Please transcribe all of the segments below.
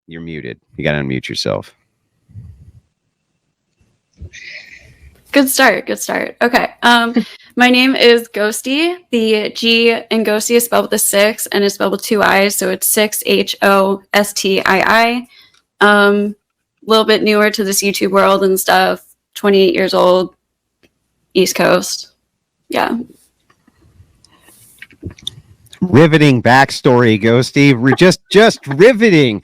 You're muted. You got to unmute yourself. Good start. Okay. My name is Ghostii. The G in Ghostii is spelled with a 6 and is spelled with 2 I's, so it's 6hostii. A little bit newer to this YouTube world and stuff. 28 years old. East Coast. Yeah. Riveting backstory, Ghostii. Just riveting.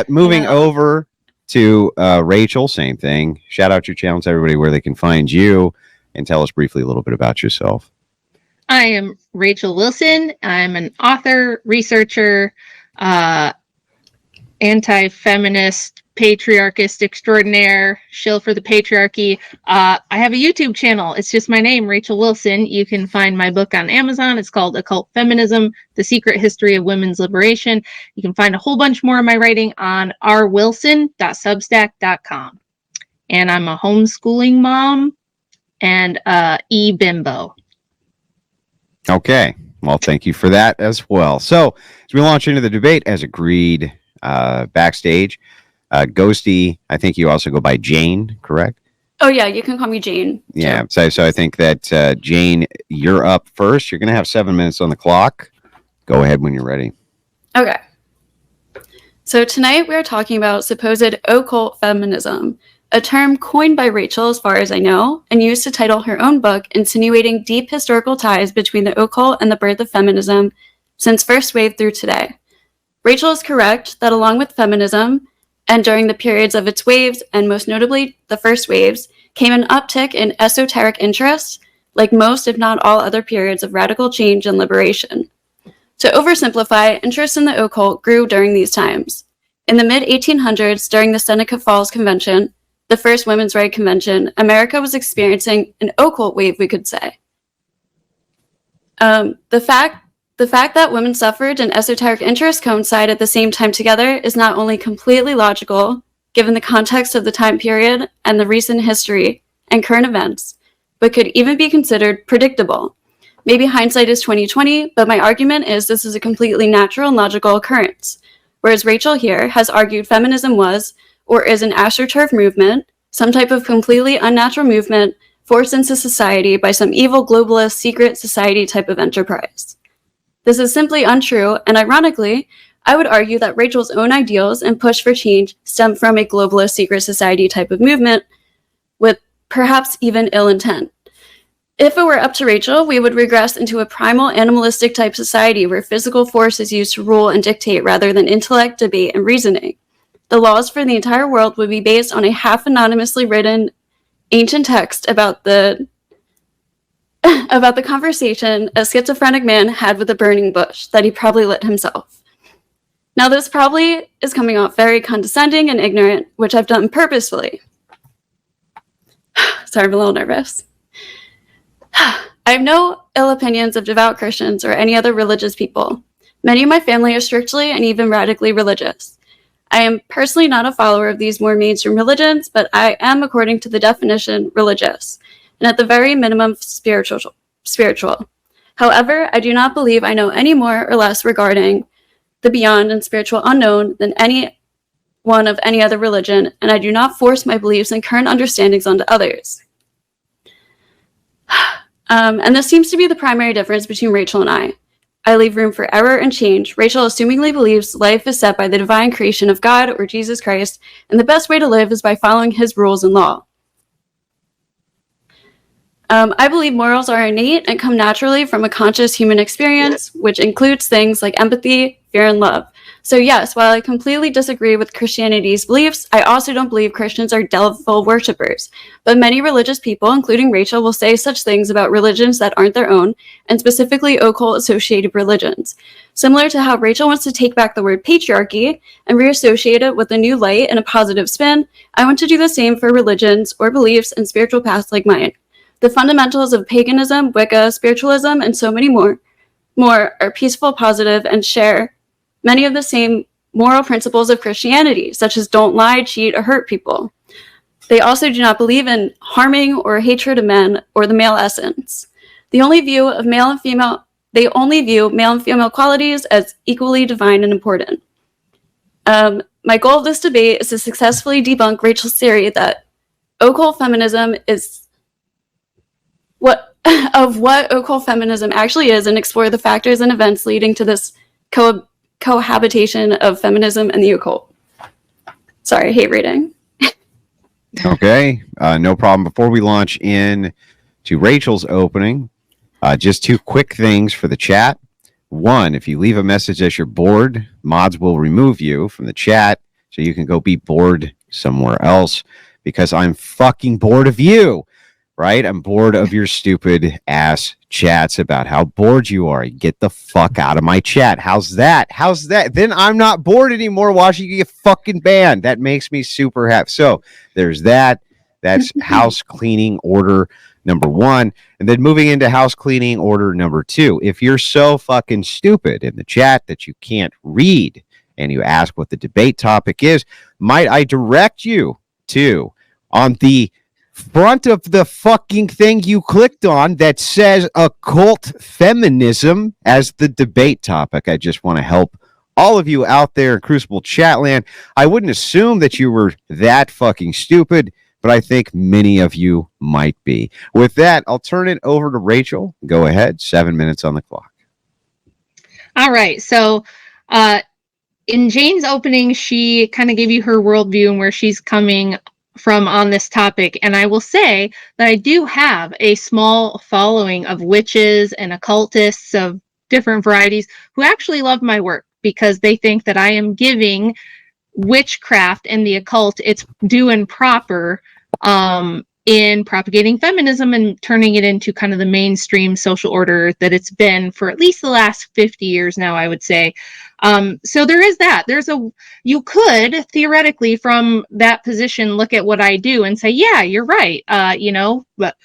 Moving over to Rachel, same thing. Shout out your channel to everybody where they can find you, and tell us briefly a little bit about yourself. I am Rachel Wilson. I'm an author, researcher, anti-feminist, patriarchist extraordinaire, shill for the patriarchy. I have a YouTube channel. It's just my name, Rachel Wilson. You can find my book on Amazon. It's called Occult Feminism, The Secret History of Women's Liberation. You can find a whole bunch more of my writing on rwilson.substack.com. And I'm a homeschooling mom and e-bimbo. Okay. Well, thank you for that as well. So as we launch into the debate, as agreed, backstage, Ghostii, I think you also go by Jane, correct? Oh yeah, you can call me Jane. Yeah. So I think that Jane, you're up first. You're going to have 7 minutes on the clock. Go ahead when you're ready. Okay. So tonight we're talking about supposed occult feminism, a term coined by Rachel, as far as I know, and used to title her own book, insinuating deep historical ties between the occult and the birth of feminism since first wave through today. Rachel is correct that along with feminism, and during the periods of its waves, and most notably the first waves, came an uptick in esoteric interests, like most if not all other periods of radical change and liberation. To oversimplify, interest in the occult grew during these times. In the mid-1800s, during the Seneca Falls Convention, the first women's rights convention, America was experiencing an occult wave, we could say. The fact that women's suffrage and esoteric interest coincide at the same time together is not only completely logical, given the context of the time period and the recent history and current events, but could even be considered predictable. Maybe hindsight is 20/20, but my argument is this is a completely natural and logical occurrence. Whereas Rachel here has argued feminism was, or is, an astroturf movement, some type of completely unnatural movement forced into society by some evil globalist secret society type of enterprise. This is simply untrue, and ironically, I would argue that Rachel's own ideals and push for change stem from a globalist secret society type of movement with perhaps even ill intent. If it were up to Rachel, we would regress into a primal animalistic type society where physical force is used to rule and dictate rather than intellect, debate, and reasoning. The laws for the entire world would be based on a half-anonymously written ancient text about the conversation a schizophrenic man had with a burning bush that he probably lit himself. Now, this probably is coming off very condescending and ignorant, which I've done purposefully. Sorry, I'm a little nervous. I have no ill opinions of devout Christians or any other religious people. Many of my family are strictly and even radically religious. I am personally not a follower of these more mainstream religions, but I am, according to the definition, religious, and at the very minimum, spiritual. However, I do not believe I know any more or less regarding the beyond and spiritual unknown than any one of any other religion, and I do not force my beliefs and current understandings onto others. And this seems to be the primary difference between Rachel and I. I leave room for error and change. Rachel assumingly believes life is set by the divine creation of God or Jesus Christ, and the best way to live is by following his rules and law. I believe morals are innate and come naturally from a conscious human experience, which includes things like empathy, fear, and love. So yes, while I completely disagree with Christianity's beliefs, I also don't believe Christians are devil worshippers. But many religious people, including Rachel, will say such things about religions that aren't their own, and specifically occult-associated religions. Similar to how Rachel wants to take back the word patriarchy and reassociate it with a new light and a positive spin, I want to do the same for religions or beliefs and spiritual paths like mine. The fundamentals of paganism, Wicca, spiritualism, and so many more are peaceful, positive, and share many of the same moral principles of Christianity, such as don't lie, cheat, or hurt people. They also do not believe in harming or hatred of men or the male essence. They only view male and female qualities as equally divine and important. My goal of this debate is to successfully debunk Rachel's theory that occult feminism is what occult feminism actually is, and explore the factors and events leading to this cohabitation of feminism and the occult. Sorry, I hate reading. Okay, no problem. Before we launch in to Rachel's opening, just two quick things for the chat. One, if you leave a message as you're bored, mods will remove you from the chat so you can go be bored somewhere else, because I'm fucking bored of you, right? I'm bored of your stupid ass chats about how bored you are. Get the fuck out of my chat. How's that? How's that? Then I'm not bored anymore watching you get fucking banned. That makes me super happy. So there's that. That's house cleaning order number one. And then moving into house cleaning order number two. If you're so fucking stupid in the chat that you can't read and you ask what the debate topic is, might I direct you to on the front of the fucking thing you clicked on that says occult feminism as the debate topic. I just want to help all of you out there in Crucible Chatland. I wouldn't assume that you were that fucking stupid, but I think many of you might be. With that, I'll turn it over to Rachel. Go ahead. 7 minutes on the clock. All right. So in Jane's opening, she kind of gave you her worldview and where she's coming from on this topic. And I will say that I do have a small following of witches and occultists of different varieties who actually love my work because they think that I am giving witchcraft and the occult its due and proper in propagating feminism and turning it into kind of the mainstream social order that it's been for at least the last 50 years now, I would say. So there is that. You could theoretically from that position look at what I do and say, yeah, you're right. But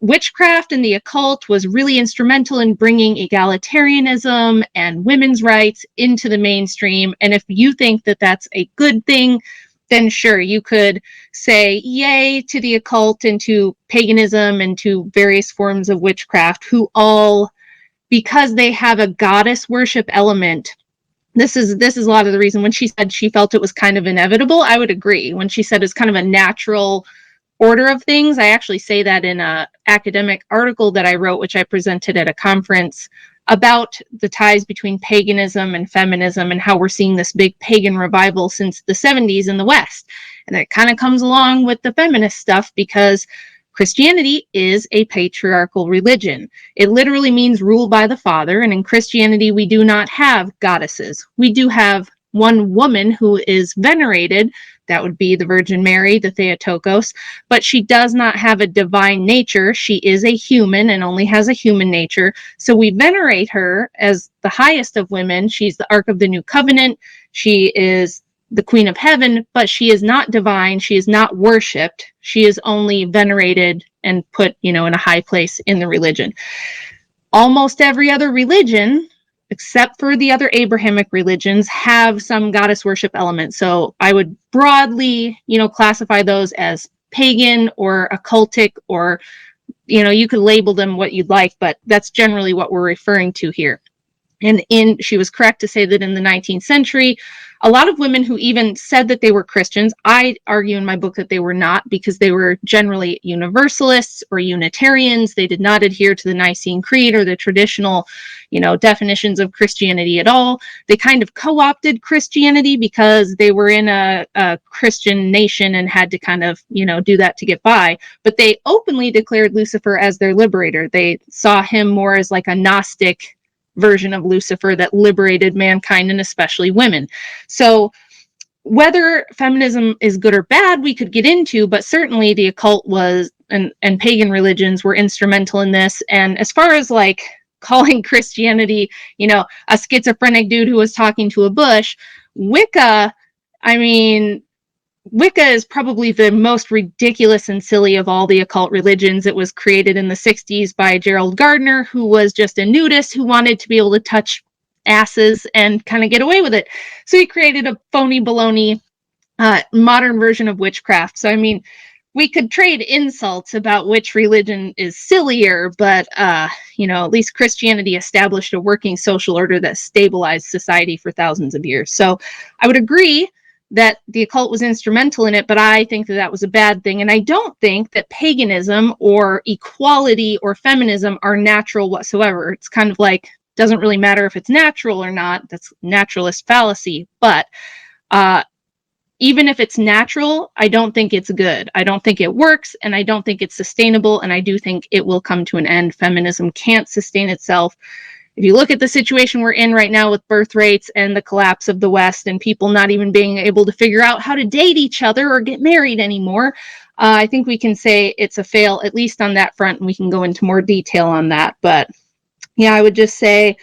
witchcraft and the occult was really instrumental in bringing egalitarianism and women's rights into the mainstream. And if you think that that's a good thing, then sure, you could say yay to the occult and to paganism and to various forms of witchcraft, who all, because they have a goddess worship element. This is a lot of the reason when she said she felt it was kind of inevitable. I would agree. When she said it's kind of a natural order of things, I actually say that in an academic article that I wrote, which I presented at a conference about the ties between paganism and feminism and how we're seeing this big pagan revival since the 70s in the West. And it kind of comes along with the feminist stuff because Christianity is a patriarchal religion. It literally means ruled by the father. And in Christianity, we do not have goddesses. We do have one woman who is venerated. That would be the Virgin Mary, the Theotokos, but she does not have a divine nature. She is a human and only has a human nature. So we venerate her as the highest of women. She's the Ark of the New Covenant. She is the Queen of Heaven, but she is not divine. She is not worshipped. She is only venerated and put, in a high place in the religion. Almost every other religion, except for the other Abrahamic religions, have some goddess worship element. So I would broadly, classify those as pagan or occultic, or, you could label them what you'd like, but that's generally what we're referring to here. And she was correct to say that in the 19th century, a lot of women who even said that they were Christians, I argue in my book that they were not, because they were generally Universalists or Unitarians. They did not adhere to the Nicene Creed or the traditional, definitions of Christianity at all. They kind of co-opted Christianity because they were in a Christian nation and had to kind of, do that to get by. But they openly declared Lucifer as their liberator. They saw him more as like a Gnostic version of Lucifer that liberated mankind and especially women. So whether feminism is good or bad, we could get into, but certainly the occult was and pagan religions were instrumental in this. And as far as like calling Christianity, a schizophrenic dude who was talking to a bush, Wicca is probably the most ridiculous and silly of all the occult religions. It was created in the 60s by Gerald Gardner, who was just a nudist who wanted to be able to touch asses and kind of get away with it. So he created a phony baloney modern version of witchcraft. So, we could trade insults about which religion is sillier, but, at least Christianity established a working social order that stabilized society for thousands of years. So I would agree that the occult was instrumental in it, but I think that that was a bad thing. And I don't think that paganism or equality or feminism are natural whatsoever. It's kind of like, doesn't really matter if it's natural or not. That's naturalist fallacy. But even if it's natural, I don't think it's good. I don't think it works, and I don't think it's sustainable, and I do think it will come to an end. Feminism can't sustain itself. If you look at the situation we're in right now with birth rates and the collapse of the West and people not even being able to figure out how to date each other or get married anymore, I think we can say it's a fail, at least on that front, and we can go into more detail on that. But yeah, I would just say,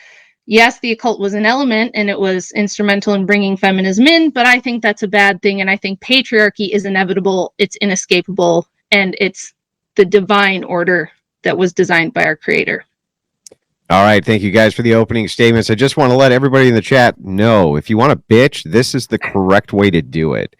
yes, the occult was an element and it was instrumental in bringing feminism in, but I think that's a bad thing. And I think patriarchy is inevitable, it's inescapable, and it's the divine order that was designed by our creator. All right. Thank you guys for the opening statements. I just want to let everybody in the chat know, if you want to bitch, this is the correct way to do it.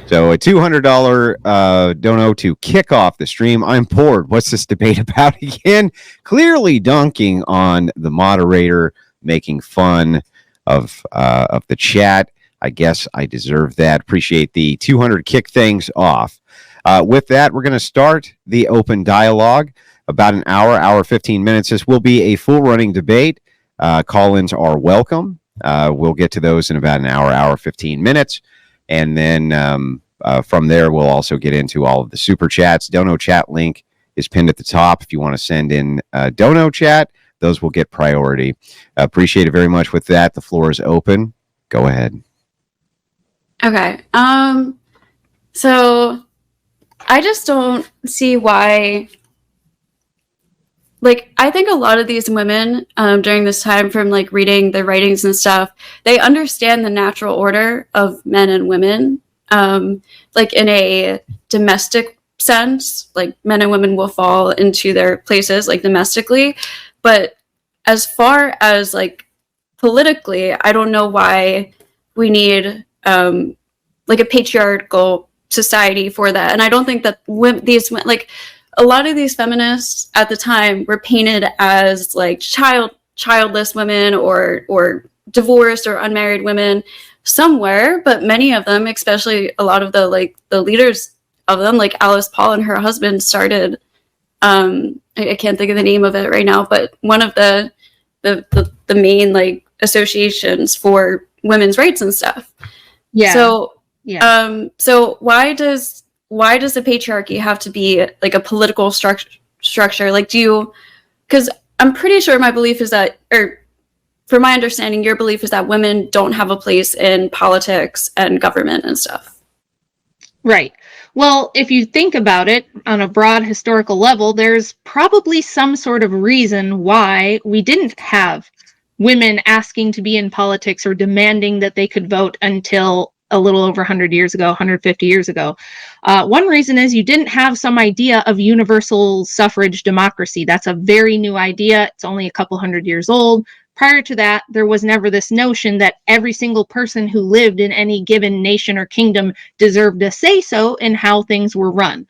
So a $200 dono to kick off the stream. I'm bored. What's this debate about again? Clearly dunking on the moderator, making fun of the chat. I guess I deserve that. Appreciate the 200 kick things off. With that, we're going to start the open dialogue. About an hour 15 minutes. This will be a full running debate. Call-ins are welcome. We'll get to those in about an hour 15 minutes. And then from there, we'll also get into all of the super chats. Dono chat link is pinned at the top. If you want to send in Dono chat, those will get priority. Appreciate it very much. With that, the floor is open. Go ahead. Okay. So I just don't see why. Like, I think a lot of these women during this time, from like reading their writings and stuff, they understand the natural order of men and women, like in a domestic sense, like men and women will fall into their places like domestically. But as far as like politically, I don't know why we need like a patriarchal society for that. And I don't think that these like a lot of these feminists at the time were painted as like childless women or divorced or unmarried women somewhere, but many of them, especially a lot of the like the leaders of them, like Alice Paul and her husband started I can't think of the name of it right now, but one of the main like associations for women's rights and stuff. Yeah. So yeah. So why does the patriarchy have to be like a political structure? Like, because I'm pretty sure my belief is that, or from my understanding, your belief is that women don't have a place in politics and government and stuff. Right. Well, if you think about it on a broad historical level, there's probably some sort of reason why we didn't have women asking to be in politics or demanding that they could vote until a little over 100 years ago, 150 years ago. One reason is you didn't have some idea of universal suffrage democracy. That's a very new idea. It's only a couple hundred years old. Prior to that, there was never this notion that every single person who lived in any given nation or kingdom deserved a say-so in how things were run.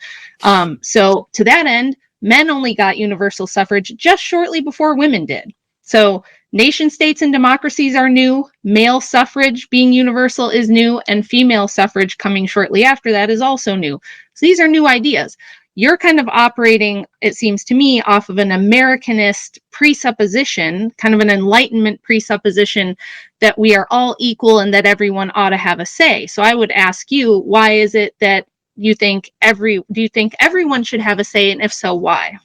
So to that end, men only got universal suffrage just shortly before women did. So nation states and democracies are new, male suffrage being universal is new, and female suffrage coming shortly after that is also new. So these are new ideas. You're kind of operating, it seems to me, off of an Americanist presupposition, kind of an Enlightenment presupposition that we are all equal and that everyone ought to have a say. So I would ask you, why is it that you think do you think everyone should have a say, and if so, why?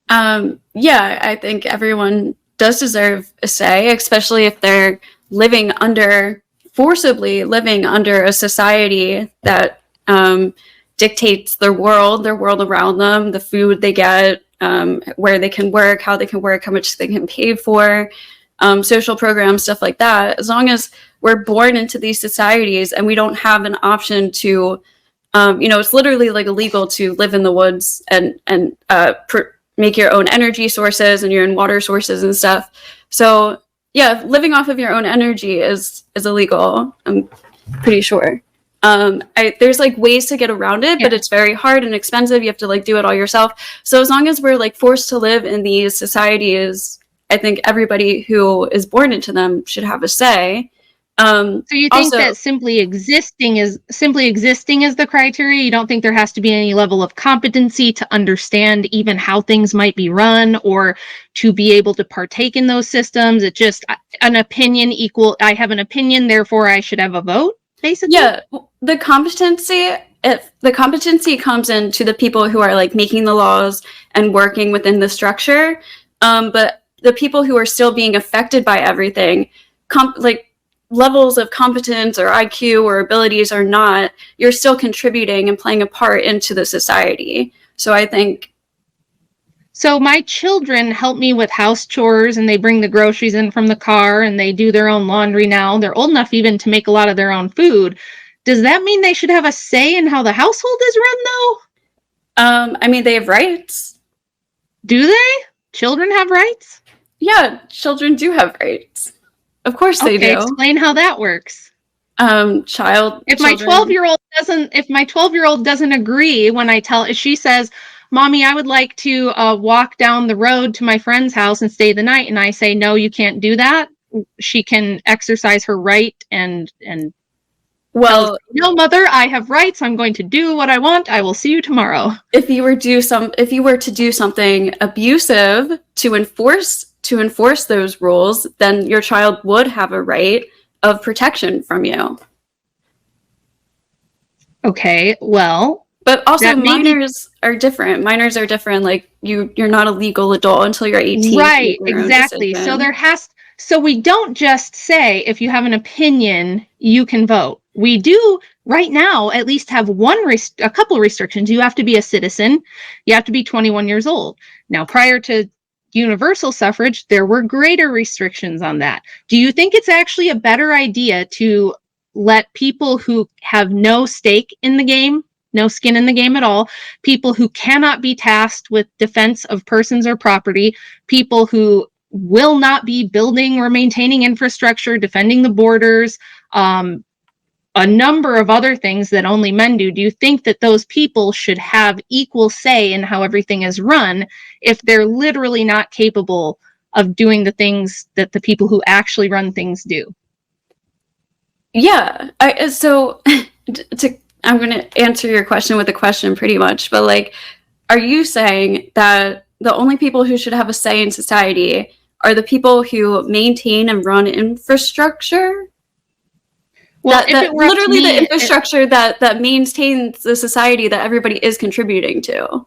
Yeah, I think everyone does deserve a say, especially if they're forcibly living under a society that dictates their world around them, the food they get, where they can work, how much they can pay for, social programs, stuff like that. As long as we're born into these societies and we don't have an option to, it's literally like illegal to live in the woods and make your own energy sources and your own water sources and stuff. So yeah, living off of your own energy is illegal, I'm pretty sure. There's like ways to get around it, but it's very hard and expensive. You have to like do it all yourself. So as long as we're like forced to live in these societies, I think everybody who is born into them should have a say. So you think Also, that simply existing is the criteria? You don't think there has to be any level of competency to understand even how things might be run or to be able to partake in those systems? It's just an opinion equal, I have an opinion, therefore I should have a vote, basically? yeah, the competency, if the competency comes into the people who are like making the laws and working within the structure, but the people who are still being affected by everything, like levels of competence or IQ or abilities or not, you're still contributing and playing a part into the society. So I think, So my children help me with house chores and they bring the groceries in from the car and they do their own laundry now. They're old enough even to make a lot of their own food. Does that mean they should have a say in how the household is run, though? I mean, they have rights. Do they? Children have rights? Yeah, children do have rights. Of course they do. Explain how that works. If my 12-year-old doesn't agree when she says, Mommy, I would like to walk down the road to my friend's house and stay the night, and I say, no, you can't do that, she can exercise her right and well, no, Mother, I have rights, I'm going to do what I want, I will see you tomorrow. If you were to do something abusive to enforce those rules, then your child would have a right of protection from you. Okay, well, but also minors are different. Minors are different. Like you're not a legal adult until you're 18. Right, exactly. So we don't just say if you have an opinion, you can vote. We do right now at least have a couple of restrictions. You have to be a citizen. You have to be 21 years old. Now, prior to universal suffrage, there were greater restrictions on that. Do you think it's actually a better idea to let people who have no stake in the game, no skin in the game at all, people who cannot be tasked with defense of persons or property, people who will not be building or maintaining infrastructure, defending the borders, a number of other things that only men do. Do you think that those people should have equal say in how everything is run if they're literally not capable of doing the things that the people who actually run things do? Yeah. I'm going to answer your question with a question pretty much, but like, are you saying that the only people who should have a say in society are the people who maintain and run infrastructure? Well, literally the infrastructure that maintains the society that everybody is contributing to.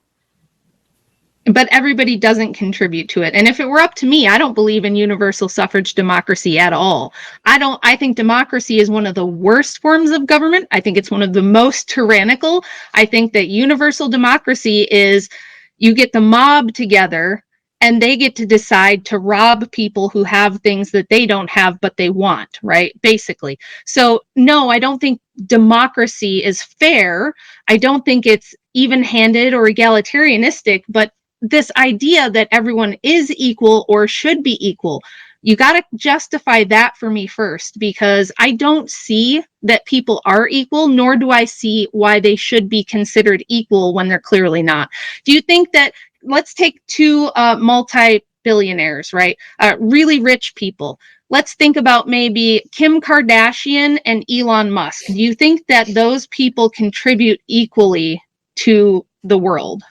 But everybody doesn't contribute to it. And if it were up to me, I don't believe in universal suffrage democracy at all. I think democracy is one of the worst forms of government. I think it's one of the most tyrannical. I think that universal democracy is you get the mob together and they get to decide to rob people who have things that they don't have, but they want, right? Basically. So no, I don't think democracy is fair. I don't think it's even-handed or egalitarianistic, but this idea that everyone is equal or should be equal, you got to justify that for me first, because I don't see that people are equal, nor do I see why they should be considered equal when they're clearly not. Do you think that, let's take two multi-billionaires, right? Really rich people. Let's think about maybe Kim Kardashian and Elon Musk. Do you think that those people contribute equally to the world?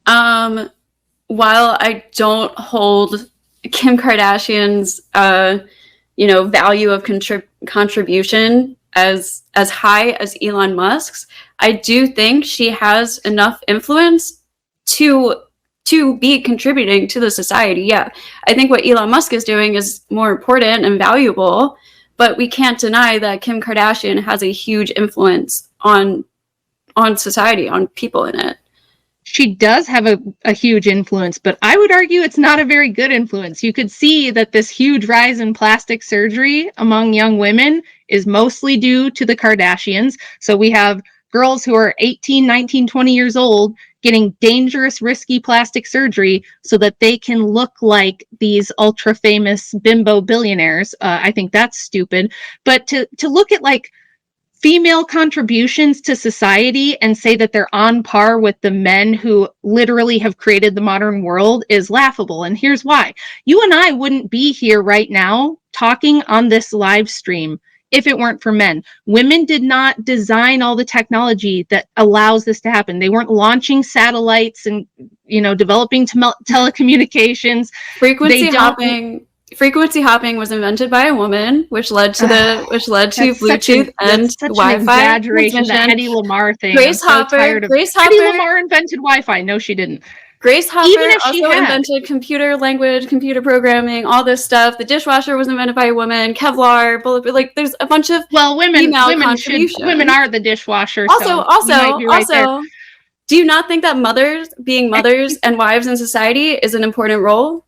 While I don't hold Kim Kardashian's, value of contribution as high as Elon Musk's, I do think she has enough influence to be contributing to the society. Yeah, I think what Elon Musk is doing is more important and valuable, but we can't deny that Kim Kardashian has a huge influence on society, on people in it. She does have a huge influence, but I would argue it's not a very good influence. You could see that this huge rise in plastic surgery among young women is mostly due to the Kardashians. So we have girls who are 18, 19, 20 years old getting dangerous, risky plastic surgery so that they can look like these ultra famous bimbo billionaires. I think that's stupid. But to look at like female contributions to society and say that they're on par with the men who literally have created the modern world is laughable. And here's why. You and I wouldn't be here right now talking on this live stream if it weren't for men. Women did not design all the technology that allows this to happen. They weren't launching satellites and, developing telecommunications. Frequency hopping was invented by a woman, which led to Bluetooth and Wi-Fi. An exaggeration, the Hedy Lamarr thing. Grace Hopper. Hedy Lamarr invented Wi-Fi. No, she didn't. Grace Hopper also invented computer language, computer programming, all this stuff. The dishwasher was invented by a woman. Kevlar, bullet, there's a bunch of women are the dishwasher. Also, do you not think that being mothers and wives in society is an important role?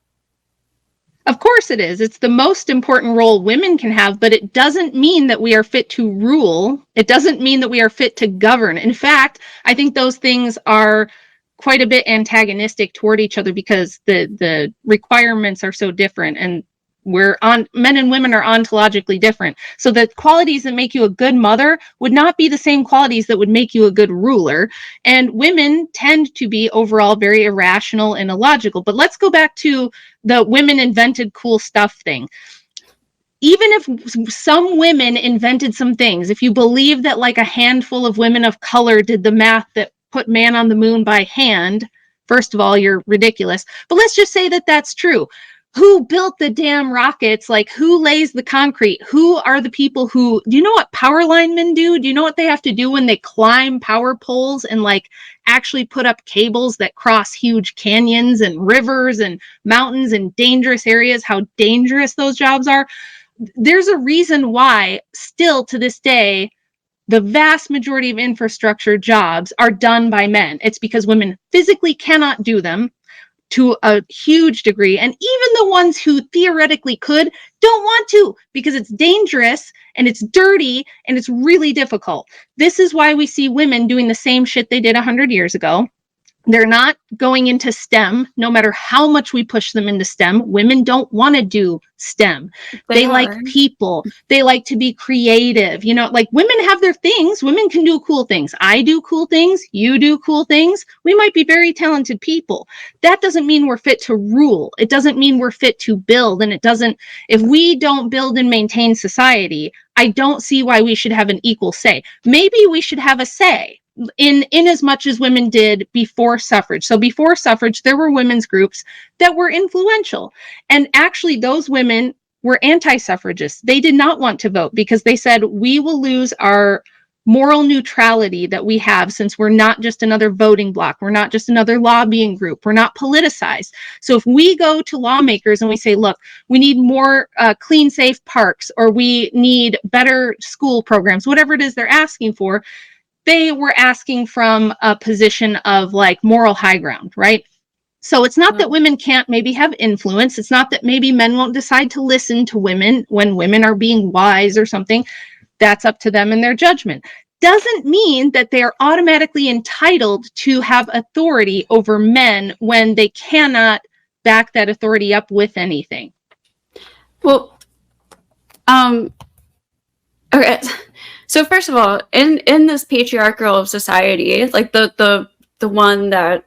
Of course it is. It's the most important role women can have, but it doesn't mean that we are fit to rule. It doesn't mean that we are fit to govern. In fact, I think those things are quite a bit antagonistic toward each other because the requirements are so different, and men and women are ontologically different. So the qualities that make you a good mother would not be the same qualities that would make you a good ruler. And women tend to be overall very irrational and illogical. But let's go back to the women invented cool stuff thing. Even if some women invented some things, if you believe that like a handful of women of color did the math that put man on the moon by hand, first of all, you're ridiculous. But let's just say that that's true. Who built the damn rockets? Like, who lays the concrete? Who are the people do you know what power linemen do? Do you know what they have to do when they climb power poles and like actually put up cables that cross huge canyons and rivers and mountains and dangerous areas? How dangerous those jobs are. There's a reason why still to this day, the vast majority of infrastructure jobs are done by men. It's because women physically cannot do them to a huge degree. And even the ones who theoretically could don't want to because it's dangerous and it's dirty and it's really difficult. This is why we see women doing the same shit they did 100 years ago. They're not going into STEM, no matter how much we push them into STEM. Women don't want to do STEM. They like people. They like to be creative. Like women have their things. Women can do cool things. I do cool things. You do cool things. We might be very talented people. That doesn't mean we're fit to rule. It doesn't mean we're fit to build. And if we don't build and maintain society, I don't see why we should have an equal say. Maybe we should have a say in as much as women did before suffrage. So before suffrage, there were women's groups that were influential. And actually, those women were anti-suffragists. They did not want to vote because they said, we will lose our moral neutrality that we have since we're not just another voting bloc. We're not just another lobbying group. We're not politicized. So if we go to lawmakers and we say, look, we need more clean, safe parks, or we need better school programs, whatever it is they're asking for, they were asking from a position of like moral high ground, right? So it's not that women can't maybe have influence. It's not that maybe men won't decide to listen to women when women are being wise or something. That's up to them and their judgment. Doesn't mean that they are automatically entitled to have authority over men when they cannot back that authority up with anything. Well, okay. So first of all, in this patriarchal society, like the one that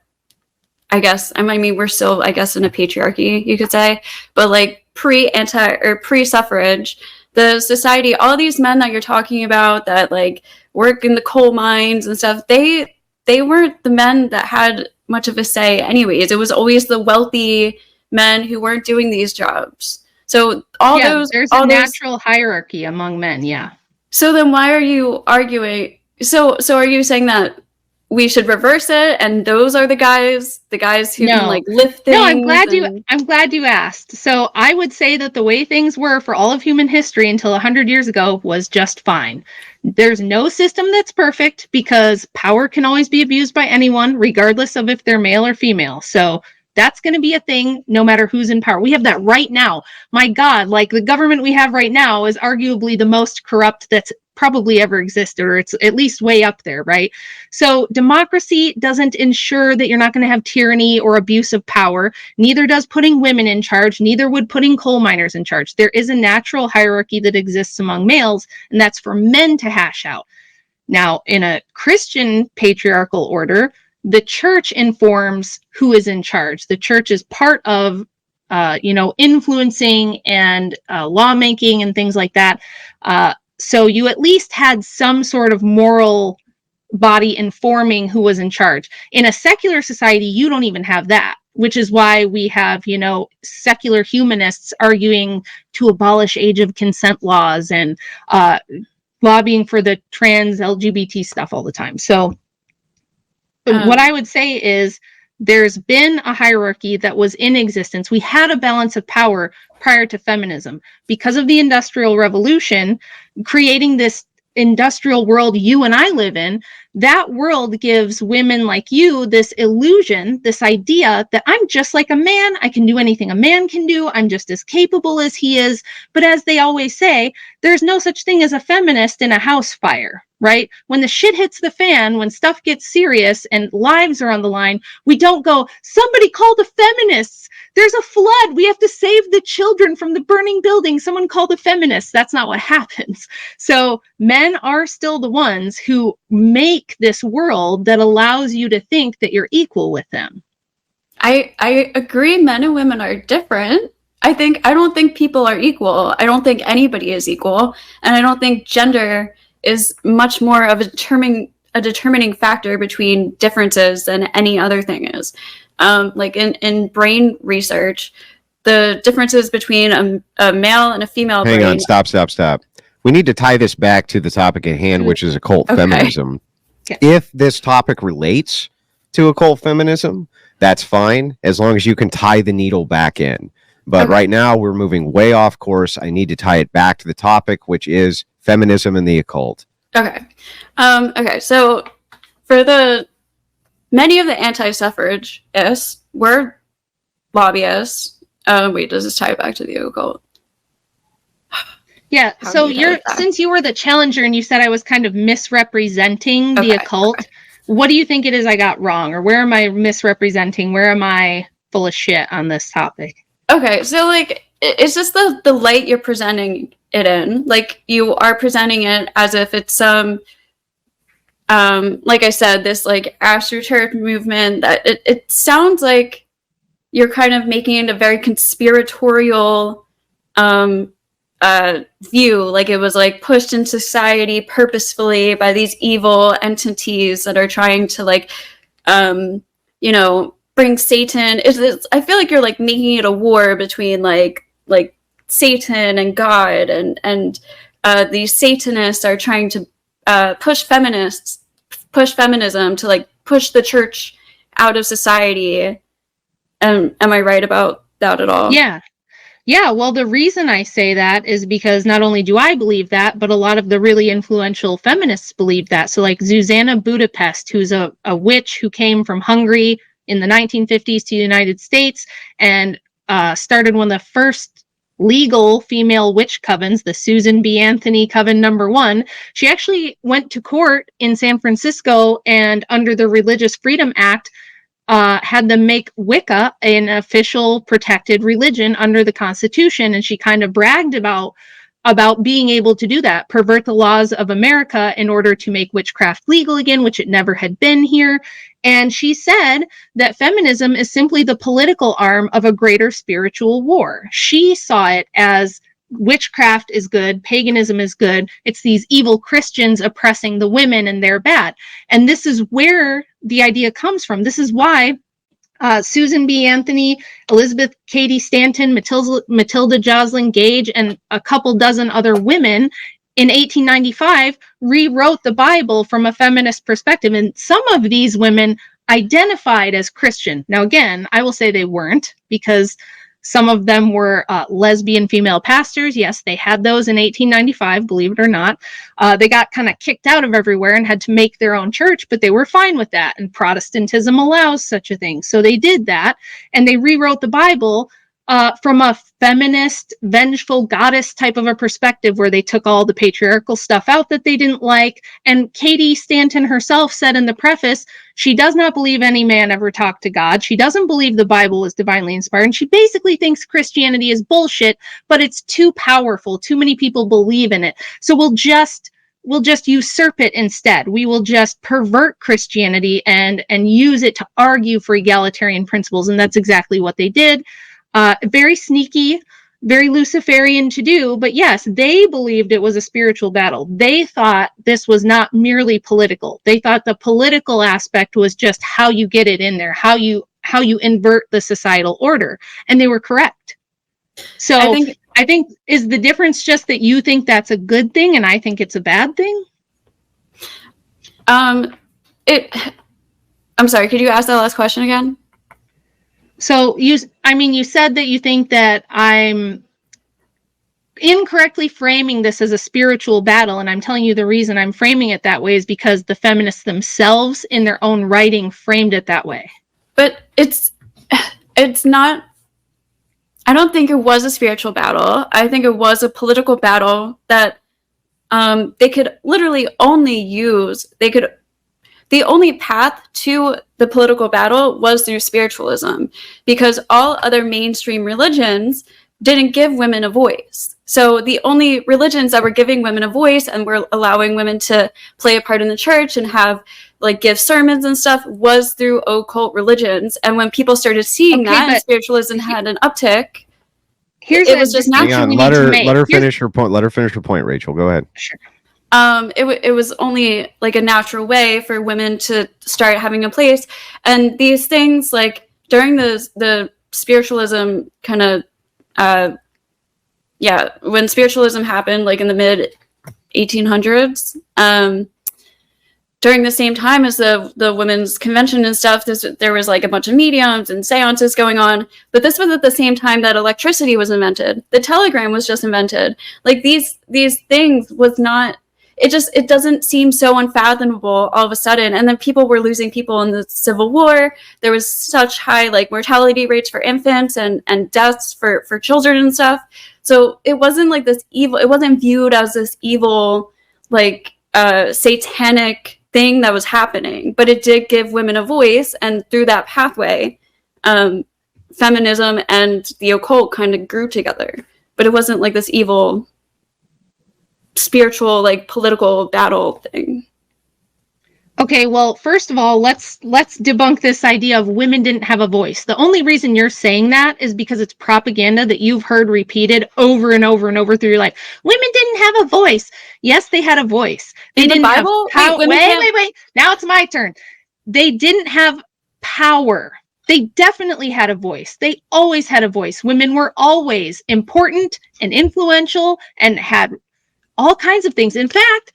we're still, I guess, in a patriarchy, you could say, but like pre-suffrage, the society, all these men that you're talking about that like work in the coal mines and stuff, they weren't the men that had much of a say anyways. It was always the wealthy men who weren't doing these jobs. So there's a natural hierarchy among men, yeah. So then why are you arguing? So are you saying that we should reverse it and those are the guys who can like lift things? No, I'm glad you asked. So I would say that the way things were for all of human history until 100 years ago was just fine. There's no system that's perfect because power can always be abused by anyone, regardless of if they're male or female. So that's going to be a thing no matter who's in power. We have that right now. My God, like the government we have right now is arguably the most corrupt that's probably ever existed, or it's at least way up there, right? So democracy doesn't ensure that you're not going to have tyranny or abuse of power. Neither does putting women in charge. Neither would putting coal miners in charge. There is a natural hierarchy that exists among males, and that's for men to hash out. Now, in a Christian patriarchal order, the church informs who is in charge. The church is part of, influencing and lawmaking and things like that. So you at least had some sort of moral body informing who was in charge. In a secular society, you don't even have that, which is why we have, secular humanists arguing to abolish age of consent laws and lobbying for the trans LGBT stuff all the time. So what I would say is there's been a hierarchy that was in existence. We had a balance of power prior to feminism. Because of the Industrial Revolution, creating this industrial world you and I live in, that world gives women like you this illusion, this idea that I'm just like a man. I can do anything a man can do. I'm just as capable as he is. But as they always say, there's no such thing as a feminist in a house fire, right? When the shit hits the fan, when stuff gets serious and lives are on the line, we don't go, somebody call the feminists. There's a flood. We have to save the children from the burning building. Someone call the feminists. That's not what happens. So men are still the ones who make this world that allows you to think that you're equal with them. I agree. Men and women are different. I don't think people are equal. I don't think anybody is equal. And I don't think gender is much more of a determining factor between differences than any other thing is. Like in brain research, the differences between a male and a female brain. Hang on, stop. We need to tie this back to the topic at hand, which is occult feminism. Okay. If this topic relates to occult feminism, that's fine, as long as you can tie the needle back in. But right now, we're moving way off course. I need to tie it back to the topic, which is feminism and the occult. Okay. So for many of the anti-suffragists were lobbyists. Wait, does this tie it back to the occult? Yeah. So since you were the challenger and you said I was kind of misrepresenting the occult, what do you think it is I got wrong, or where am I misrepresenting? Where am I full of shit on this topic? Okay, so like it's just the light you're presenting it in. Like you are presenting it as if it's some like I said, this like astroturf movement that it sounds like you're kind of making it a very conspiratorial view, like it was like pushed in society purposefully by these evil entities that are trying to like bring Satan. I feel like you're like making it a war between like Satan and God, and these Satanists are trying to push feminism to like push the church out of society. Am I right about that at all? Yeah, well, the reason I say that is because not only do I believe that, but a lot of the really influential feminists believe that. So like Zuzana Budapest, who's a witch who came from Hungary in the 1950s to the United States and started one of the first legal female witch covens, the Susan B. Anthony Coven #1. She actually went to court in San Francisco and under the Religious Freedom Act, had them make Wicca an official protected religion under the Constitution, and she kind of bragged about being able to do that, pervert the laws of America in order to make witchcraft legal again, which it never had been here. And she said that feminism is simply the political arm of a greater spiritual war. She saw it as witchcraft is good, paganism is good, it's these evil Christians oppressing the women and they're bad. And this is where the idea comes from. This is why Susan B. Anthony, Elizabeth Cady Stanton, Matilda Joslyn Gage, and a couple dozen other women in 1895 rewrote the Bible from a feminist perspective. And some of these women identified as Christian. Now, again, I will say they weren't, because some of them were lesbian female pastors. Yes, they had those in 1895, believe it or not. They got kind of kicked out of everywhere and had to make their own church, but they were fine with that. And Protestantism allows such a thing. So they did that, and they rewrote the Bible from a feminist, vengeful goddess type of a perspective, where they took all the patriarchal stuff out that they didn't like. And Katie Stanton herself said in the preface, she does not believe any man ever talked to God. She doesn't believe the Bible is divinely inspired. And she basically thinks Christianity is bullshit, but it's too powerful. Too many people believe in it. So we'll just usurp it instead. We will just pervert Christianity and use it to argue for egalitarian principles. And that's exactly what they did. Very sneaky, very Luciferian to do, but yes, they believed it was a spiritual battle. They thought this was not merely political. They thought the political aspect was just how you get it in there, how you invert the societal order, and they were correct. So I think is the difference just that you think that's a good thing and I think it's a bad thing? I'm sorry, could you ask that last question again? So you said that you think that I'm incorrectly framing this as a spiritual battle, and I'm telling you the reason I'm framing it that way is because the feminists themselves in their own writing framed it that way. But it's not, I don't think it was a spiritual battle. I think it was a political battle that they could literally only use, the only path to the political battle was through spiritualism, because all other mainstream religions didn't give women a voice. So the only religions that were giving women a voice and were allowing women to play a part in the church and have give sermons and stuff was through occult religions. And when people started seeing that and spiritualism had an uptick, it was just natural. Let her finish her point. Let her finish her point, Rachel. Go ahead. Sure. It was only a natural way for women to start having a place. And these things, during the spiritualism kind of, when spiritualism happened, in the mid 1800s, during the same time as the women's convention and stuff, there was a bunch of mediums and seances going on. But this was at the same time that electricity was invented. The telegram was just invented. These things was not. It doesn't seem so unfathomable all of a sudden. And then people were losing people in the Civil War. There was such high mortality rates for infants and deaths for children and stuff. So it wasn't this evil, it wasn't viewed as this evil, satanic thing that was happening, but it did give women a voice. And through that pathway, feminism and the occult kind of grew together, but it wasn't this evil spiritual political battle thing. Okay, well, first of all, let's debunk this idea of women didn't have a voice. The only reason you're saying that is because it's propaganda that you've heard repeated over and over and over through your life. Women didn't have a voice. Yes, they had a voice. They didn't have power. Wait. Now it's my turn. They didn't have power. They definitely had a voice. They always had a voice. Women were always important and influential and had all kinds of things. In fact,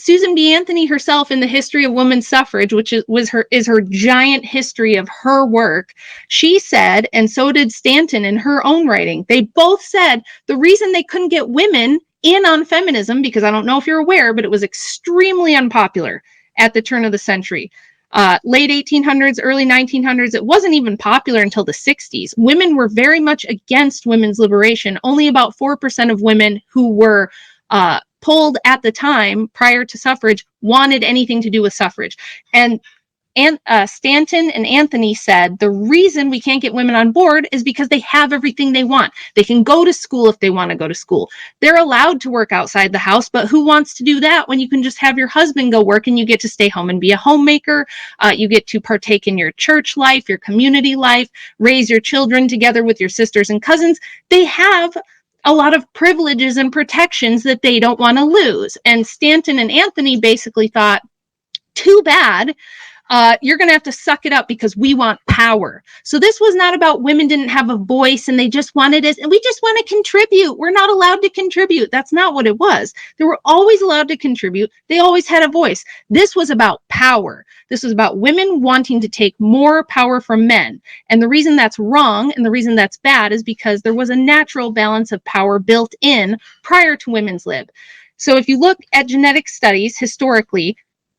Susan B. Anthony herself, in the History of Women's Suffrage, which is her giant history of her work, she said, and so did Stanton in her own writing, they both said the reason they couldn't get women in on feminism, because I don't know if you're aware, but it was extremely unpopular at the turn of the century. Late 1800s, early 1900s, it wasn't even popular until the 60s. Women were very much against women's liberation. Only about 4% of women who were polled at the time prior to suffrage wanted anything to do with suffrage. And Stanton and Anthony said the reason we can't get women on board is because they have everything they want. They can go to school if they want to go to school. They're allowed to work outside the house, but who wants to do that when you can just have your husband go work and you get to stay home and be a homemaker? You get to partake in your church life, your community life, raise your children together with your sisters and cousins. They have a lot of privileges and protections that they don't want to lose. And Stanton and Anthony basically thought, too bad. You're going to have to suck it up because we want power. So this was not about women didn't have a voice and they just wanted us, and we just want to contribute. We're not allowed to contribute. That's not what it was. They were always allowed to contribute. They always had a voice. This was about power. This was about women wanting to take more power from men. And the reason that's wrong and the reason that's bad is because there was a natural balance of power built in prior to women's lib. So if you look at genetic studies historically,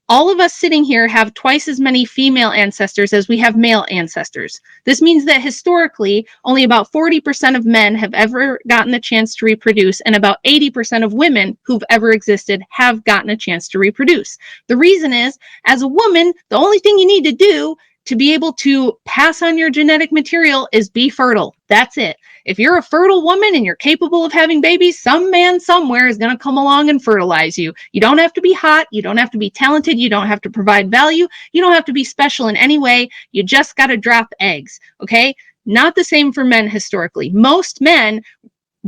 all of us sitting here have twice as many female ancestors as we have male ancestors. This means that historically, only about 40% of men have ever gotten the chance to reproduce, and about 80% of women who've ever existed have gotten a chance to reproduce. The reason is, as a woman, the only thing you need to do to be able to pass on your genetic material is be fertile. That's it. If you're a fertile woman and you're capable of having babies, some man somewhere is going to come along and fertilize you. You don't have to be hot. You don't have to be talented. You don't have to provide value. You don't have to be special in any way. You just got to drop eggs. Okay? Not the same for men historically. Most men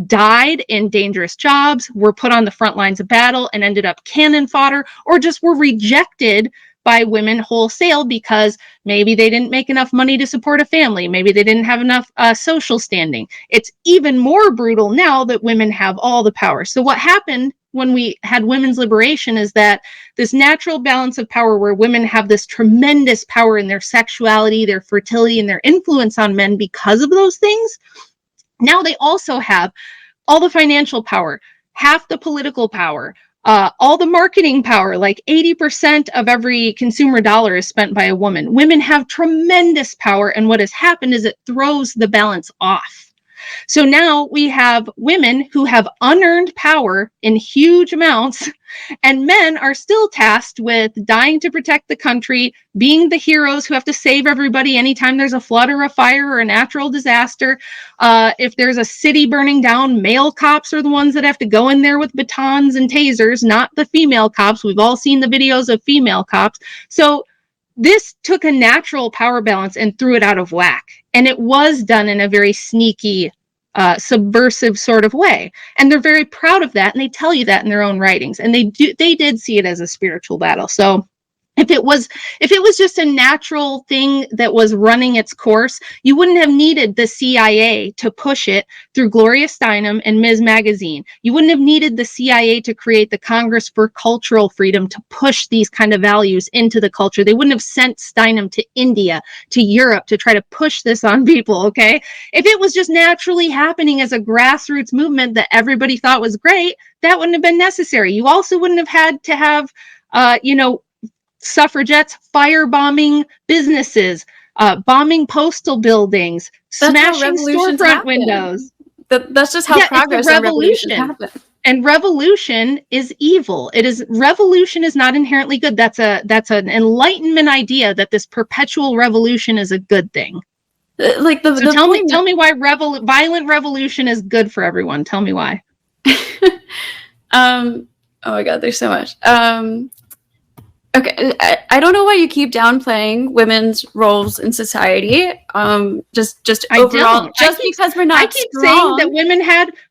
died in dangerous jobs, were put on the front lines of battle and ended up cannon fodder, or just were rejected by women wholesale because maybe they didn't make enough money to support a family. Maybe they didn't have enough social standing. It's even more brutal now that women have all the power. So what happened when we had women's liberation is that this natural balance of power where women have this tremendous power in their sexuality, their fertility, and their influence on men because of those things. Now they also have all the financial power, half the political power, all the marketing power. Like 80% of every consumer dollar is spent by a woman. Women have tremendous power, and what has happened is it throws the balance off. So now we have women who have unearned power in huge amounts, and men are still tasked with dying to protect the country, being the heroes who have to save everybody anytime there's a flood or a fire or a natural disaster. If there's a city burning down, male cops are the ones that have to go in there with batons and tasers, not the female cops. We've all seen the videos of female cops. So this took a natural power balance and threw it out of whack. And it was done in a very sneaky, subversive sort of way. And they're very proud of that. And they tell you that in their own writings. And they did see it as a spiritual battle. So if it was just a natural thing that was running its course, you wouldn't have needed the CIA to push it through Gloria Steinem and Ms. Magazine. You wouldn't have needed the CIA to create the Congress for Cultural Freedom to push these kind of values into the culture. They wouldn't have sent Steinem to India, to Europe to try to push this on people, okay? If it was just naturally happening as a grassroots movement that everybody thought was great, that wouldn't have been necessary. You also wouldn't have had to have, suffragettes firebombing businesses, bombing postal buildings, smashing storefront windows. That's just how progress and revolution happen. And revolution is evil. Revolution is not inherently good. That's an Enlightenment idea that this perpetual revolution is a good thing. Tell me why violent revolution is good for everyone. Tell me why. Oh my God, there's so much. Okay, I don't know why you keep downplaying women's roles in society. Just overall, because we're not. I keep saying that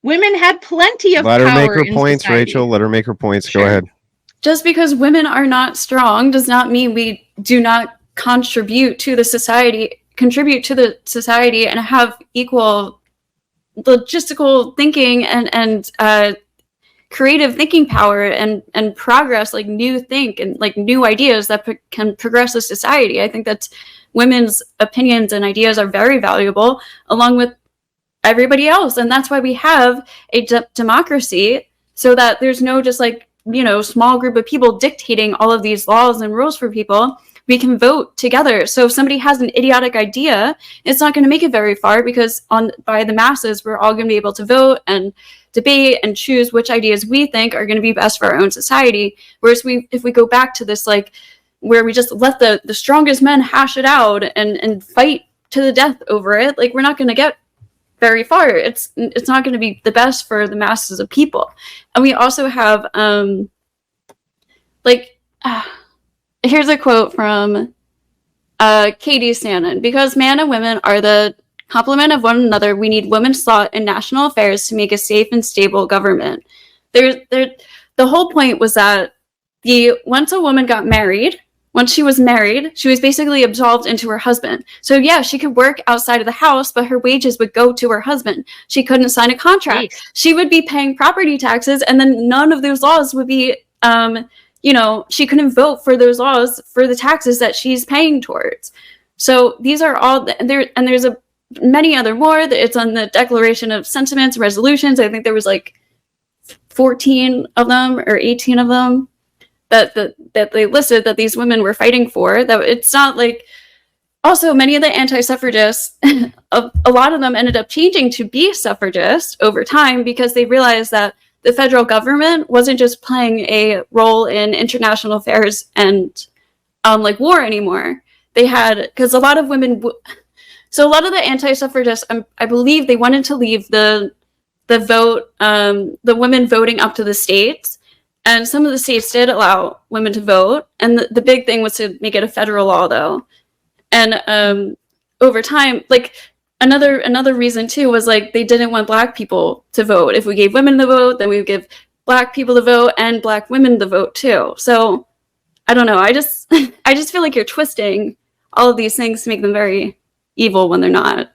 women had plenty of power. Let her make her points, society. Rachel. Let her make her points. Sure. Go ahead. Just because women are not strong does not mean we do not contribute to the society, and have equal logistical thinking and creative thinking power and progress, like new ideas that can progress the society. I think that women's opinions and ideas are very valuable along with everybody else. And that's why we have a democracy, so that there's no just small group of people dictating all of these laws and rules for people. We can vote together. So if somebody has an idiotic idea, it's not going to make it very far, because by the masses, we're all going to be able to vote and debate and choose which ideas we think are going to be best for our own society. Whereas if we go back to this, where we just let the strongest men hash it out and fight to the death over it, we're not going to get very far. It's not going to be the best for the masses of people. And we also have here's a quote from Katie Stanton: "Because men and women are the complement of one another, we need women's thought in national affairs to make a safe and stable government." The whole point was that once a woman got married, once she was married, she was basically absolved into her husband. So yeah, she could work outside of the house, but her wages would go to her husband. She couldn't sign a contract. Right. She would be paying property taxes, and then none of those laws would be she couldn't vote for those laws for the taxes that she's paying towards. So these are all there, and there's many other more. It's on the Declaration of Sentiments, resolutions. I think there was 14 of them or 18 of them. that they listed that these women were fighting for. That it's not like, also many of the anti-suffragists, a lot of them ended up changing to be suffragists over time because they realized that the federal government wasn't just playing a role in international affairs and like war anymore. They had, because a lot of women, so a lot of the anti-suffragists, I believe they wanted to leave the vote, the women voting up to the states. And some of the states did allow women to vote. And the big thing was to make it a federal law, though. And over time, like another reason too was like they didn't want Black people to vote. If we gave women the vote, then we would give Black people the vote and Black women the vote too. So I don't know. I just feel like you're twisting all of these things to make them very evil when they're not.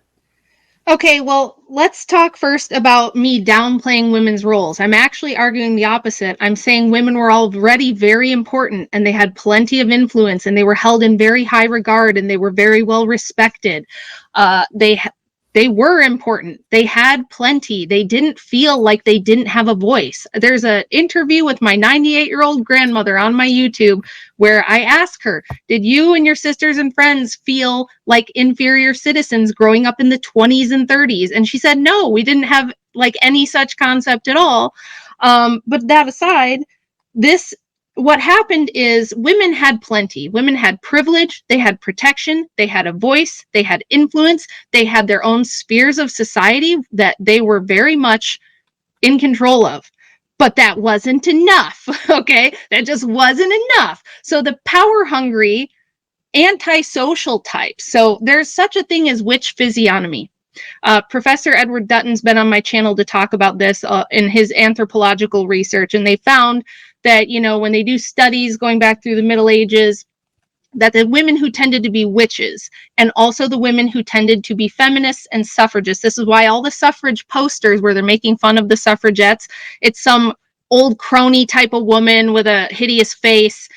Okay, well, let's talk first about me downplaying women's roles. I'm actually arguing the opposite. I'm saying women were already very important and they had plenty of influence and they were held in very high regard and they were very well respected. They were important. They had plenty. They didn't feel like they didn't have a voice. There's an interview with my 98-year-old grandmother on my YouTube where I ask her, did you and your sisters and friends feel like inferior citizens growing up in the 20s and 30s? And she said, no, we didn't have like any such concept at all. But that aside, what happened is women had plenty. Women had privilege, they had protection, they had a voice, they had influence, they had their own spheres of society that they were very much in control of. But that wasn't enough, okay? That just wasn't enough. So the power-hungry, antisocial types. So there's such a thing as witch physiognomy. Professor Edward Dutton's been on my channel to talk about this in his anthropological research, and they found that, you know, when they do studies going back through the Middle Ages, that the women who tended to be witches and also the women who tended to be feminists and suffragists. This is why all the suffrage posters where they're making fun of the suffragettes, it's some old crony type of woman with a hideous face.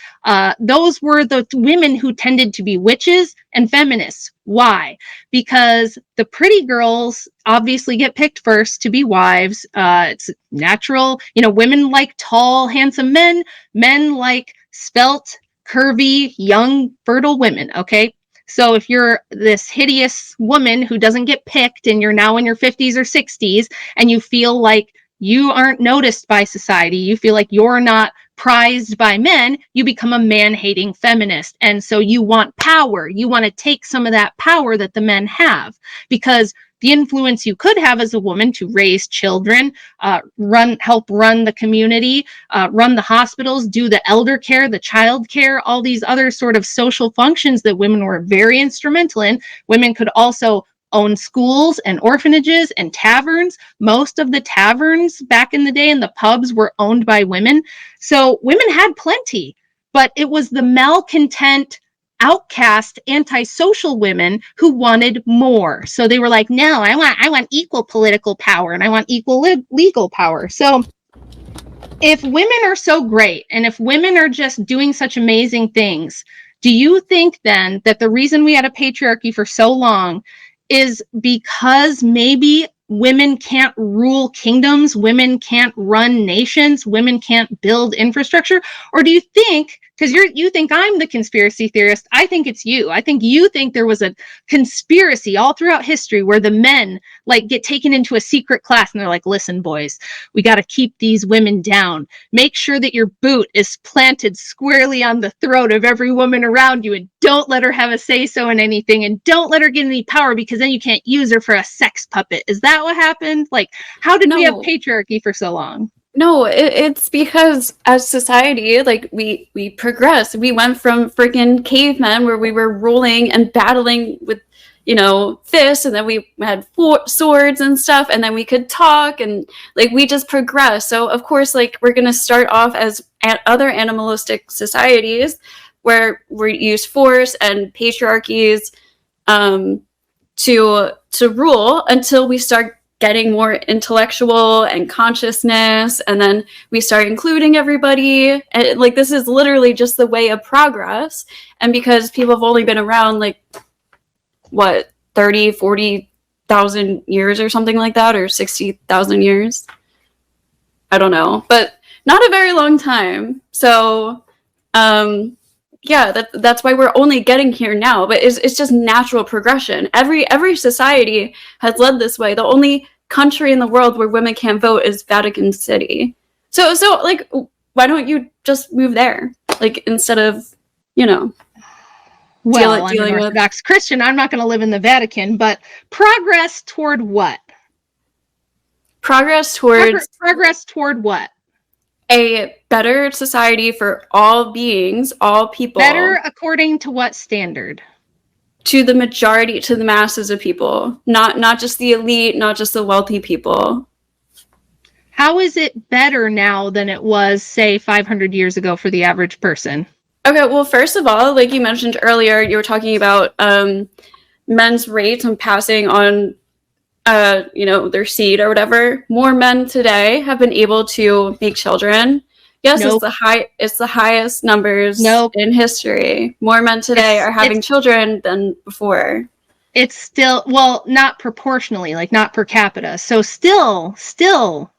Those were the women who tended to be witches and feminists. Why? Because the pretty girls obviously get picked first to be wives. It's natural. You know, women like tall, handsome men. Men like svelte, curvy, young, fertile women. Okay. So if you're this hideous woman who doesn't get picked and you're now in your 50s or 60s and you feel like you aren't noticed by society, you feel like you're not prized by men, you become a man-hating feminist. And so you want power. You want to take some of that power that the men have, because the influence you could have as a woman to raise children, help run the community, run the hospitals, do the elder care, the child care, all these other sort of social functions that women were very instrumental in. Women could also own schools and orphanages and taverns. Most of the taverns back in the day and the pubs were owned by women. So women had plenty, but it was the malcontent, outcast, antisocial women who wanted more. So they were like, no, I want equal political power and I want equal legal power. So if women are so great and if women are just doing such amazing things, do you think then that the reason we had a patriarchy for so long is because maybe women can't rule kingdoms, women can't run nations, women can't build infrastructure? Or do you think, because you think I'm the conspiracy theorist, I think it's you. I think you think there was a conspiracy all throughout history where the men like get taken into a secret class and they're like, listen, boys, we got to keep these women down. Make sure that your boot is planted squarely on the throat of every woman around you and don't let her have a say-so in anything and don't let her get any power because then you can't use her for a sex puppet. Is that what happened? Like, how did we have patriarchy for so long? No, it's because as society, like we progressed. We went from freaking cavemen where we were ruling and battling with, you know, fists, and then we had swords and stuff, and then we could talk, and like we just progressed. So of course, like we're gonna start off as other animalistic societies where we use force and patriarchies to rule until we start getting more intellectual and consciousness, and then we start including everybody. And like this is literally just the way of progress. And because people have only been around like what 30,000-40,000 years or something like that, or 60,000 years, I don't know, but not a very long time. So Yeah, that's why we're only getting here now. But it's just natural progression. Every society has led this way. The only country in the world where women can't vote is Vatican City. So like, why don't you just move there? Like, instead of, you know, Well, I'm dealing an with Orthodox Christian. I'm not going to live in the Vatican, but progress toward what? progress towards Progress toward what? a better society for all beings, all people. Better according to what standard? To the majority, to the masses of people, not just the elite, not just the wealthy people. How is it better now than it was, say, 500 years ago for the average person? Okay, well, first of all, like you mentioned earlier, you were talking about men's rates on passing on their seed or whatever. More men today have been able to make children. Yes, Nope. it's the highest numbers Nope. in history. More men today are having children than before. It's still, well, not proportionally, like not per capita. So still,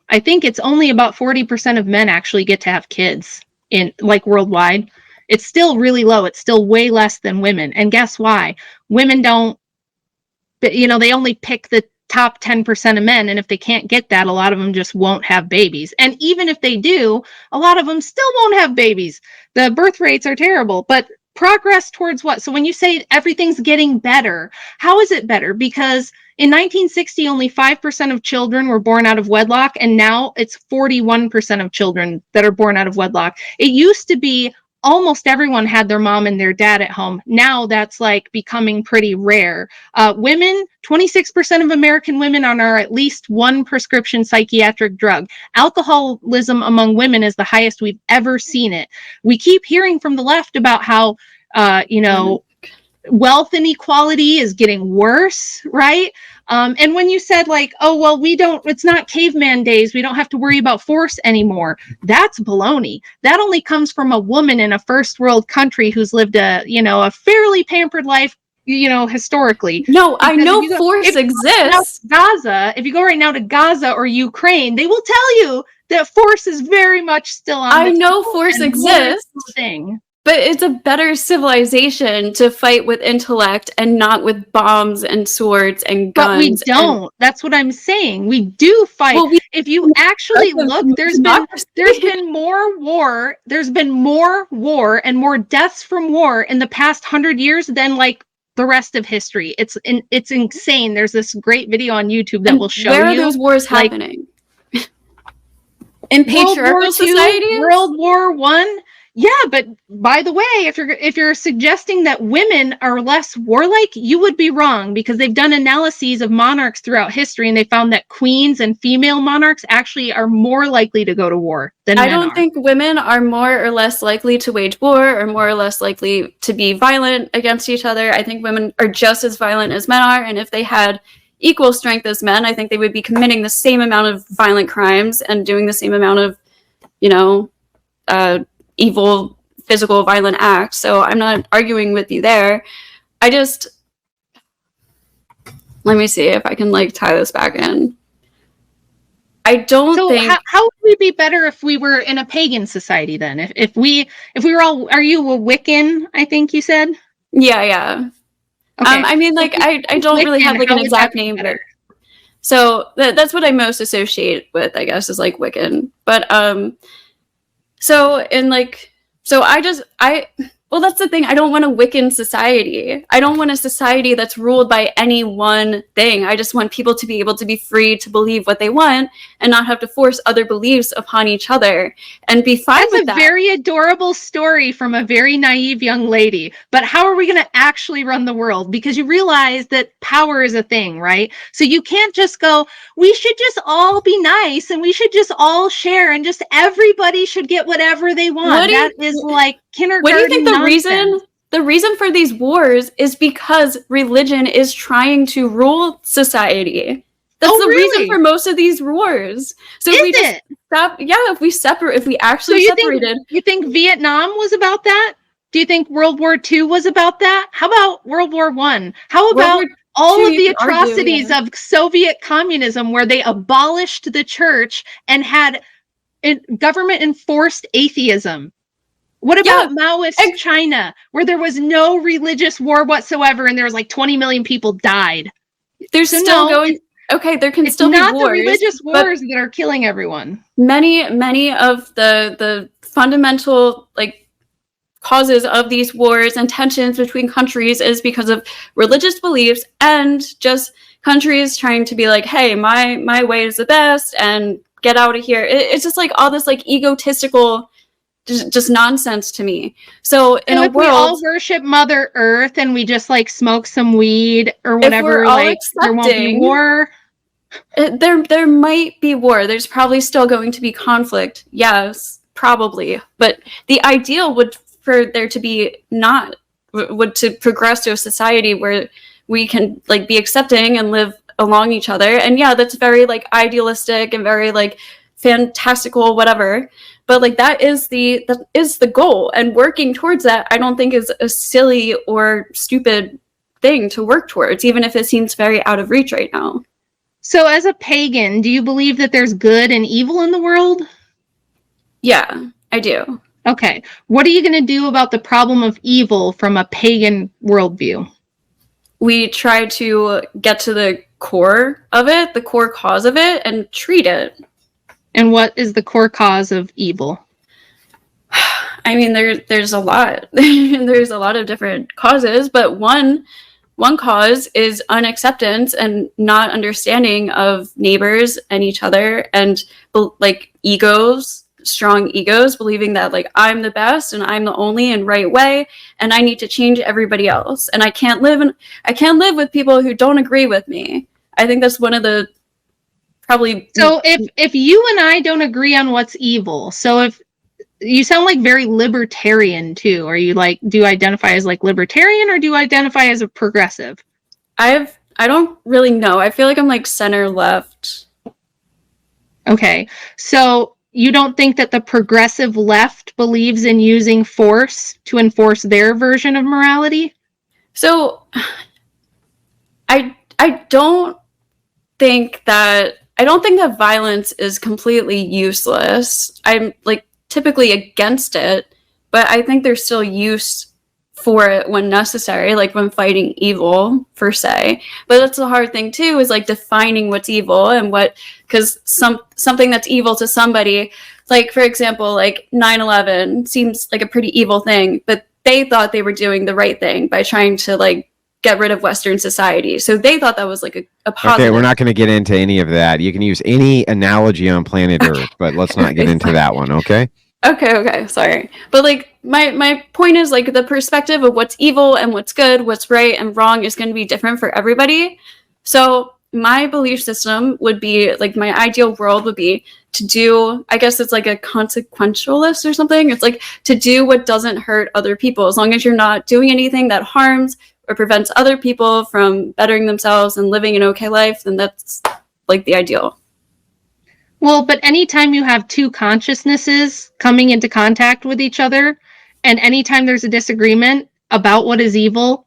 I think it's only about 40% of men actually get to have kids in, like, worldwide. It's still really low. It's still way less than women. And guess why? Women don't, they only pick the top 10% of men. And if they can't get that, a lot of them just won't have babies. And even if they do, a lot of them still won't have babies. The birth rates are terrible, but progress towards what? So when you say everything's getting better, how is it better? Because in 1960, only 5% of children were born out of wedlock. And now it's 41% of children that are born out of wedlock. It used to be almost everyone had their mom and their dad at home. Now that's like becoming pretty rare. Women, 26% of American women are on at least one prescription psychiatric drug. Alcoholism among women is the highest we've ever seen it. We keep hearing from the left about how, wealth inequality is getting worse, right? And when you said like, oh, well, it's not caveman days, we don't have to worry about force anymore. That's baloney. That only comes from a woman in a first world country who's lived a fairly pampered life, historically. No, Because I know force exists. Gaza, if you go right now to Gaza or Ukraine, they will tell you that force is very much still on I know force exists. Thing. But it's a better civilization to fight with intellect and not with bombs and swords and guns. But we don't. That's what I'm saying. We do fight. Well, if you actually look, there's been more war. There's been more war and more deaths from war in the past 100 years than like the rest of history. It's insane. There's this great video on YouTube that will show you. Where are those wars happening? In patriarchal society? World War I? Yeah, but by the way, if you're suggesting that women are less warlike, you would be wrong, because they've done analyses of monarchs throughout history and they found that queens and female monarchs actually are more likely to go to war than men are. I don't think women are more or less likely to wage war or more or less likely to be violent against each other. I think women are just as violent as men are, and if they had equal strength as men, I think they would be committing the same amount of violent crimes and doing the same amount of, evil, physical, violent acts. So I'm not arguing with you there. I just, let me see if I can like tie this back in. I don't think. How would we be better if we were in a pagan society then? If we were all, are you a Wiccan? I think you said. Yeah. Okay. I mean, like, I don't really have like an exact name better. So that's what I most associate with, I guess, is like Wiccan. But well, that's the thing. I don't want a Wiccan society. I don't want a society that's ruled by any one thing. I just want people to be able to be free to believe what they want and not have to force other beliefs upon each other and be fine with that. That's a very adorable story from a very naive young lady. But how are we going to actually run the world? Because you realize that power is a thing, right? So you can't just go, we should just all be nice and we should just all share and just everybody should get whatever they want. That is like kindergarten. What do you think the reason for these wars is because religion is trying to rule society? That's the reason for most of these wars. So if we just stop, if we actually separated. You think Vietnam was about that? Do you think World War II was about that? How about World War I? How about all of the atrocities of Soviet communism, where they abolished the church and had government enforced atheism? What Yeah, about Maoist China, where there was no religious war whatsoever and there was like 20 million people died? there's So still no, going. Okay, there can it's still be not the wars, religious but wars that are killing everyone. many of the fundamental like causes of these wars and tensions between countries is because of religious beliefs and just countries trying to be like, hey, my way is the best and get out of here. It's just like all this like egotistical just nonsense to me. So in So a if we all world, worship Mother Earth and we just like smoke some weed or if we're whatever, all like there won't be accepting, war. there might be war. There's probably still going to be conflict. Yes, probably. But the ideal would for there to be not would to progress to a society where we can like be accepting and live along each other. And yeah, that's very like idealistic and very like fantastical, whatever. But like that is the goal. And working towards that, I don't think is a silly or stupid thing to work towards, even if it seems very out of reach right now. So as a pagan, do you believe that there's good and evil in the world? Yeah, I do. Okay. What are you going to do about the problem of evil from a pagan worldview? We try to get to the core of it, the core cause of it, and treat it. And what is the core cause of evil? I mean, there's a lot. There's a lot of different causes, but one cause is unacceptance and not understanding of neighbors and each other, and like egos, strong egos, believing that like I'm the best and I'm the only and right way, and I need to change everybody else, and I can't live with people who don't agree with me. I think that's one of the probably. So if you and I don't agree on what's evil, so if you sound like very libertarian too, are you like, do you identify as like libertarian or do you identify as a progressive? I don't really know. I feel like I'm like center left. Okay. So you don't think that the progressive left believes in using force to enforce their version of morality? So I don't think that violence is completely useless. I'm like typically against it, but I think there's still use for it when necessary, like when fighting evil per se. But that's the hard thing too, is like defining what's evil and what, because something that's evil to somebody, like for example, like 9/11 seems like a pretty evil thing, but they thought they were doing the right thing by trying to like get rid of Western society. So they thought that was like a positive. Okay, we're not going to get into any of that. You can use any analogy on planet Earth, but let's not get into that one, okay? Okay, sorry. But like my point is like the perspective of what's evil and what's good, what's right and wrong is going to be different for everybody. So my belief system would be like my ideal world would be to do, I guess it's like a consequentialist or something. It's like to do what doesn't hurt other people, as long as you're not doing anything that harms or prevents other people from bettering themselves and living an okay life, then that's like the ideal. Well, but anytime you have two consciousnesses coming into contact with each other, and anytime there's a disagreement about what is evil,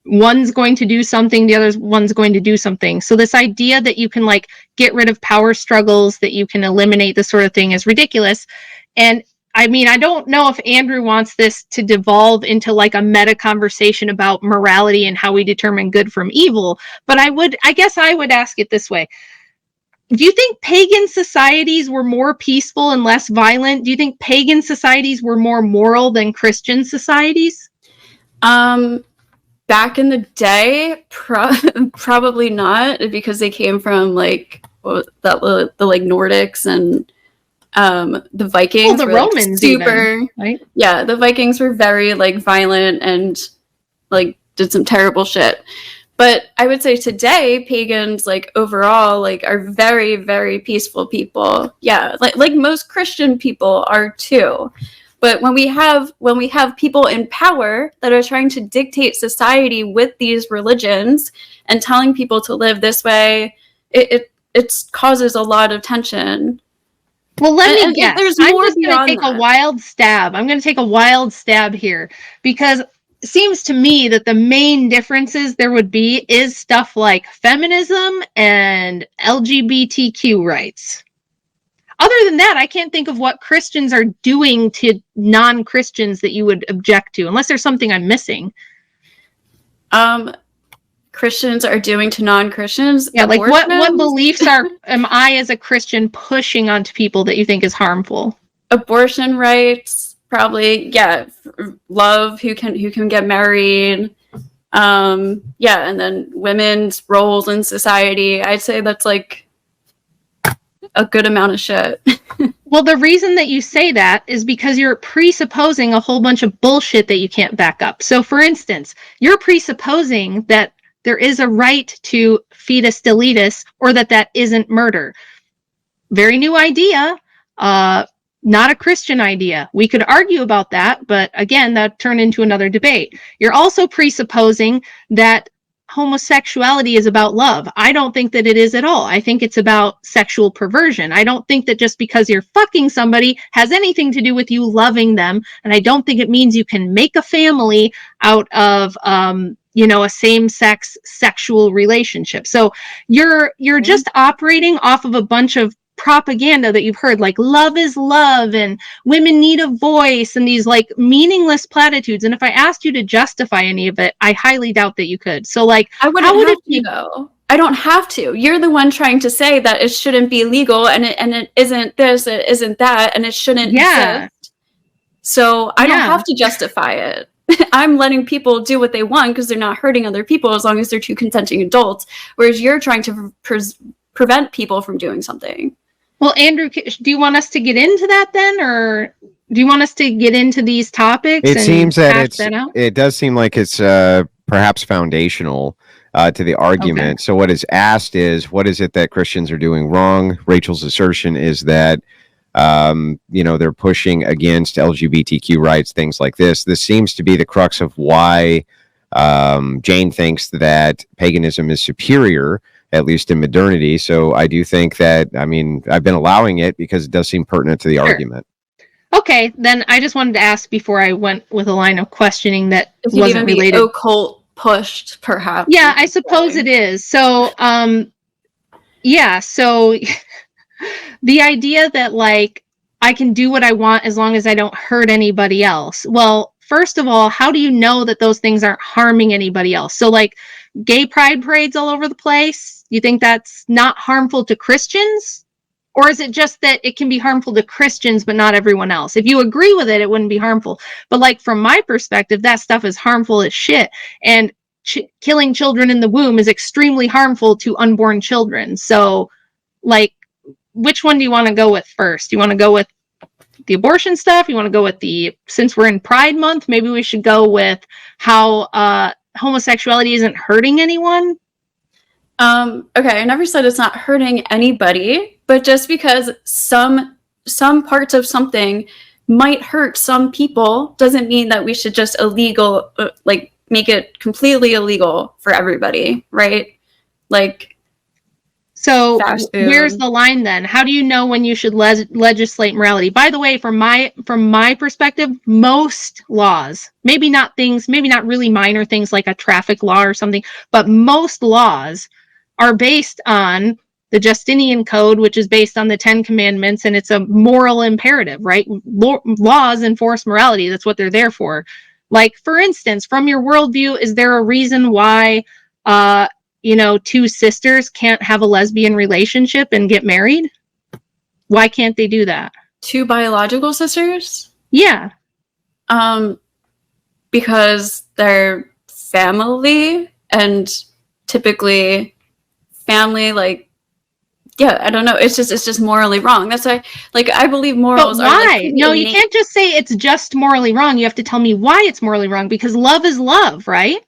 one's going to do something, the other one's going to do something. So this idea that you can like get rid of power struggles, that you can eliminate this sort of thing is ridiculous. And I mean, I don't know if Andrew wants this to devolve into like a meta conversation about morality and how we determine good from evil, but I guess I would ask it this way. Do you think pagan societies were more peaceful and less violent? Do you think pagan societies were more moral than Christian societies? Back in the day, probably not, because they came from like the like Nordics and the Vikings. Well, the Romans, like, super, even, right? Yeah, the Vikings were very like violent and like did some terrible shit. But I would say today, pagans like overall like are very, very peaceful people. Yeah, like most Christian people are too. But when we have people in power that are trying to dictate society with these religions and telling people to live this way, it causes a lot of tension. Well, let me guess. There's I'm more just going to take a wild stab. I'm going to take a wild stab here because it seems to me that the main differences there would be is stuff like feminism and LGBTQ rights. other than that, I can't think of what Christians are doing to non-Christians that you would object to, unless there's something I'm missing. Christians are doing to non-Christians. Yeah, like what beliefs am I as a Christian pushing onto people that you think is harmful? Abortion rights, probably. Yeah, love, who can get married. Yeah, and then women's roles in society. I'd say that's like a good amount of shit. Well, the reason that you say that is because you're presupposing a whole bunch of bullshit that you can't back up. So, for instance, you're presupposing that there is a right to fetus deletus, or that isn't murder. Very new idea. Not a Christian idea. We could argue about that, but again, that turned into another debate. You're also presupposing that homosexuality is about love. I don't think that it is at all. I think it's about sexual perversion. I don't think that just because you're fucking somebody has anything to do with you loving them, and I don't think it means you can make a family out of a same-sex sexual relationship. So you're just operating off of a bunch of propaganda that you've heard, like love is love and women need a voice and these like meaningless platitudes. And if I asked you to justify any of it, I highly doubt that you could. So like, I wouldn't have to, though. I don't have to. You're the one trying to say that it shouldn't be legal, and it isn't this, it isn't that, and it shouldn't exist. So I don't have to justify it. I'm letting people do what they want because they're not hurting other people as long as they're two consenting adults, whereas you're trying to prevent people from doing something. Well, Andrew, do you want us to get into that then, or do you want us to get into these topics? It seems that it does seem like it's perhaps foundational to the argument. Okay. So what is asked is, what is it that Christians are doing wrong? Rachel's assertion is that they're pushing against LGBTQ rights, things like this. This seems to be the crux of why Jane thinks that paganism is superior, at least in modernity. So I do think that, I've been allowing it because it does seem pertinent to the argument. Okay, then I just wanted to ask before I went with a line of questioning that wasn't related. Occult pushed, perhaps. Yeah, I suppose it is. So, so the idea that like I can do what I want as long as I don't hurt anybody else. Well, first of all, how do you know that those things aren't harming anybody else? So like gay pride parades all over the place, you think that's not harmful to Christians? Or is it just that it can be harmful to Christians but not everyone else? If you agree with it, it wouldn't be harmful. But like from my perspective, that stuff is harmful as shit. And killing children in the womb is extremely harmful to unborn children. So like, which one do you want to go with first? You want to go with the abortion stuff? You want to go with since we're in Pride Month, maybe we should go with how homosexuality isn't hurting anyone? Okay, I never said it's not hurting anybody, but just because some parts of something might hurt some people doesn't mean that we should just make it completely illegal for everybody, right? Like, so where's the line then? How do you know when you should legislate morality? By the way, from my perspective, most laws, maybe not really minor things like a traffic law or something, but most laws are based on the Justinian Code, which is based on the 10 Commandments, and it's a moral imperative, right? Laws enforce morality. That's what they're there for. Like, for instance, from your worldview, is there a reason why two sisters can't have a lesbian relationship and get married? Why can't they do that? Two biological sisters? Yeah. Because they're family, and typically family, I don't know. It's just morally wrong. That's why, I believe morals are. But why? No, you can't just say it's just morally wrong. You have to tell me why it's morally wrong, because love is love, right?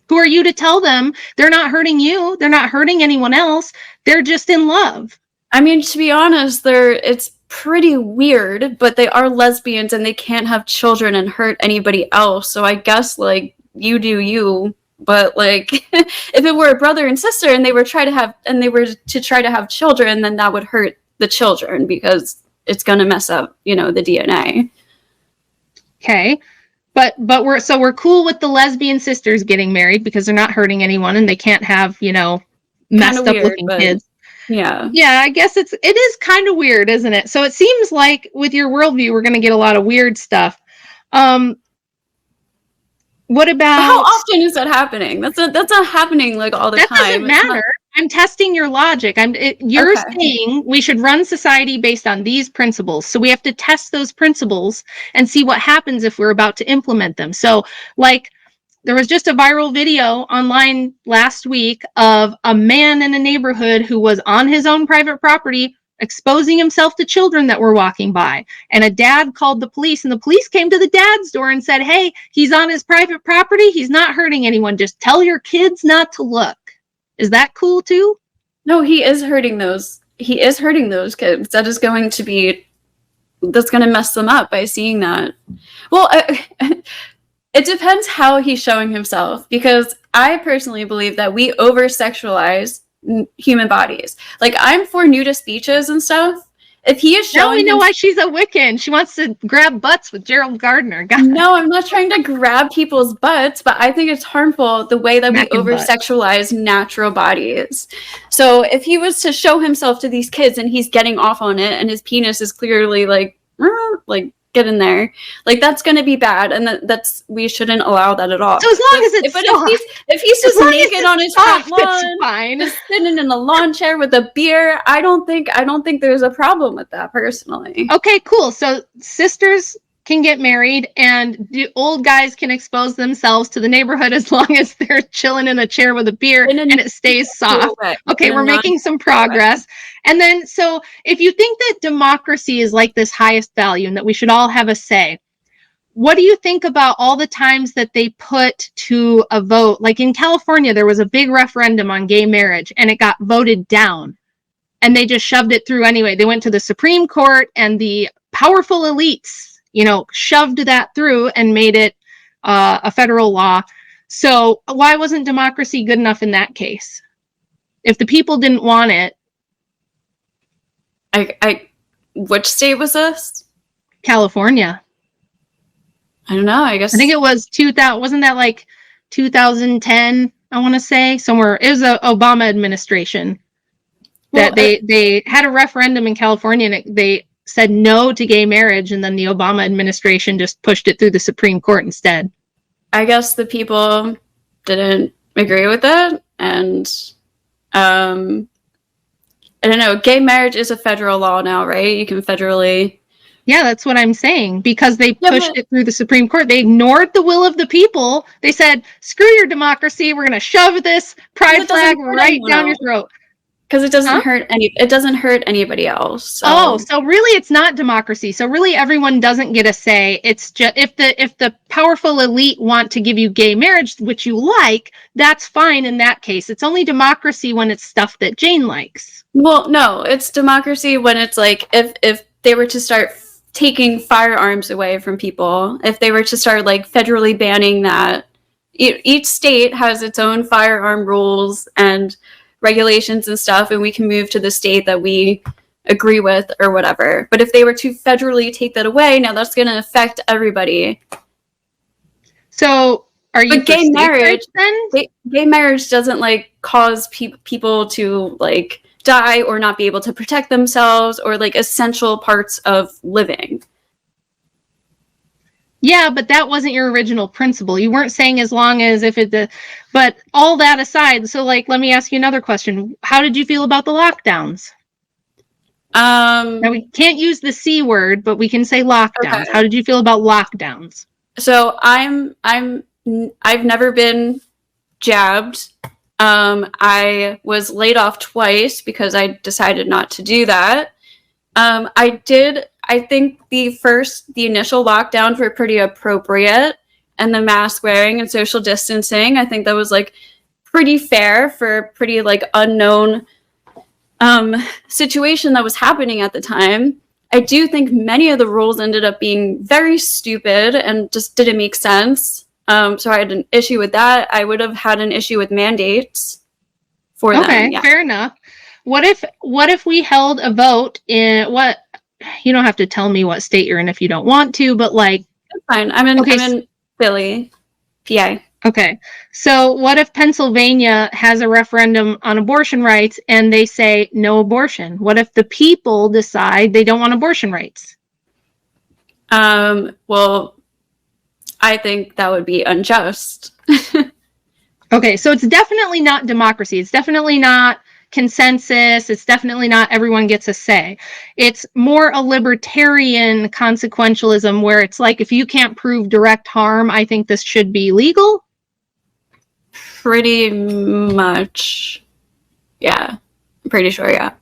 Who are you to tell them they're not hurting you? They're not hurting anyone else. They're just in love. I mean, to be honest, it's pretty weird, but they are lesbians and they can't have children and hurt anybody else. So I guess, you do you. But if it were a brother and sister and they were to try to have children, then that would hurt the children because it's going to mess up, the DNA. Okay. But we're cool with the lesbian sisters getting married because they're not hurting anyone and they can't have, messed up looking kids. Yeah. Yeah, I guess it is kind of weird, isn't it? So it seems like with your worldview, we're going to get a lot of weird stuff. What But how about... often is that happening? That's not happening like all the That time. doesn't matter. I'm testing your logic. You're Okay. saying we should run society based on these principles. So we have to test those principles and see what happens if we're about to implement them. So, like, there was just a viral video online last week of a man in a neighborhood who was on his own private property exposing himself to children that were walking by. And a dad called the police, and the police came to the dad's door and said, "Hey, he's on his private property. He's not hurting anyone. Just tell your kids not to look." Is that cool too? No, he is hurting those. He is hurting those kids. That's going to mess them up by seeing that. Well, it depends how he's showing himself, because I personally believe that we over-sexualize human bodies. Like, I'm for nudist beaches and stuff. If he is showing... Now we know why she's a Wiccan. She wants to grab butts with Gerald Gardner. No, I'm not trying to grab people's butts, but I think it's harmful the way that we over-sexualize natural bodies. So if he was to show himself to these kids and he's getting off on it and his penis is clearly like get in there, like, that's going to be bad, and that's we shouldn't allow that at all. So as long as it's soft. If he's just naked on his front lawn, fine. just sitting in a lawn chair with a beer, I don't think there's a problem with that, personally. Okay, cool. So sisters can get married and the old guys can expose themselves to the neighborhood as long as they're chilling in a chair with a beer and it stays soft. Okay, we're making some progress. And then, so if you think that democracy is like this highest value and that we should all have a say, what do you think about all the times that they put to a vote? Like in California, there was a big referendum on gay marriage and it got voted down. And they just shoved it through anyway. They went to the Supreme Court and the powerful elites, shoved that through and made it a federal law. So why wasn't democracy good enough in that case? If the people didn't want it. Which state was this? California. I don't know. I think it was 2000. Wasn't that like 2010? I want to say somewhere. It was the Obama administration that they had a referendum in California and they said no to gay marriage, and then the Obama administration just pushed it through the Supreme Court instead. I guess the people didn't agree with it, and I don't know. Gay marriage is a federal law now, right? You can federally... Yeah, that's what I'm saying, because they pushed it through the Supreme Court. They ignored the will of the people. They said, screw your democracy, we're going to shove this pride flag right down your throat. Because it doesn't hurt anybody else. So. Oh, so really it's not democracy. So really everyone doesn't get a say. It's just if the powerful elite want to give you gay marriage, which you like, that's fine in that case. It's only democracy when it's stuff that Jane likes. Well, no, it's democracy when it's like if they were to start taking firearms away from people, if they were to start like federally banning that. Each state has its own firearm rules and regulations and stuff, and we can move to the state that we agree with or whatever. But if they were to federally take that away, now that's going to affect everybody. So are you gay marriage then? Gay marriage doesn't like cause people to like die or not be able to protect themselves or like essential parts of living. Yeah, but that wasn't your original principle. You weren't saying as long as but all that aside, so like, let me ask you another question. How did you feel about the lockdowns? Now we can't use the C word, but we can say lockdowns. Okay. How did you feel about lockdowns? So I've never been jabbed. I was laid off twice because I decided not to do that. I think the initial lockdowns were pretty appropriate, and the mask wearing and social distancing, I think that was like pretty fair for a pretty like unknown situation that was happening at the time. I do think many of the rules ended up being very stupid and just didn't make sense. So I had an issue with that. I would have had an issue with mandates for them. Okay, fair enough. What if we held a vote in what? You don't have to tell me what state you're in if you don't want to, but like... That's fine. I'm in Philly, PA. Okay. So what if Pennsylvania has a referendum on abortion rights and they say no abortion? What if the people decide they don't want abortion rights? Well, I think that would be unjust. Okay, so it's definitely not democracy. It's definitely not consensus. It's definitely not everyone gets a say. It's more a libertarian consequentialism where it's like, if you can't prove direct harm, I think this should be legal. Pretty much. Yeah. I'm pretty sure, yeah.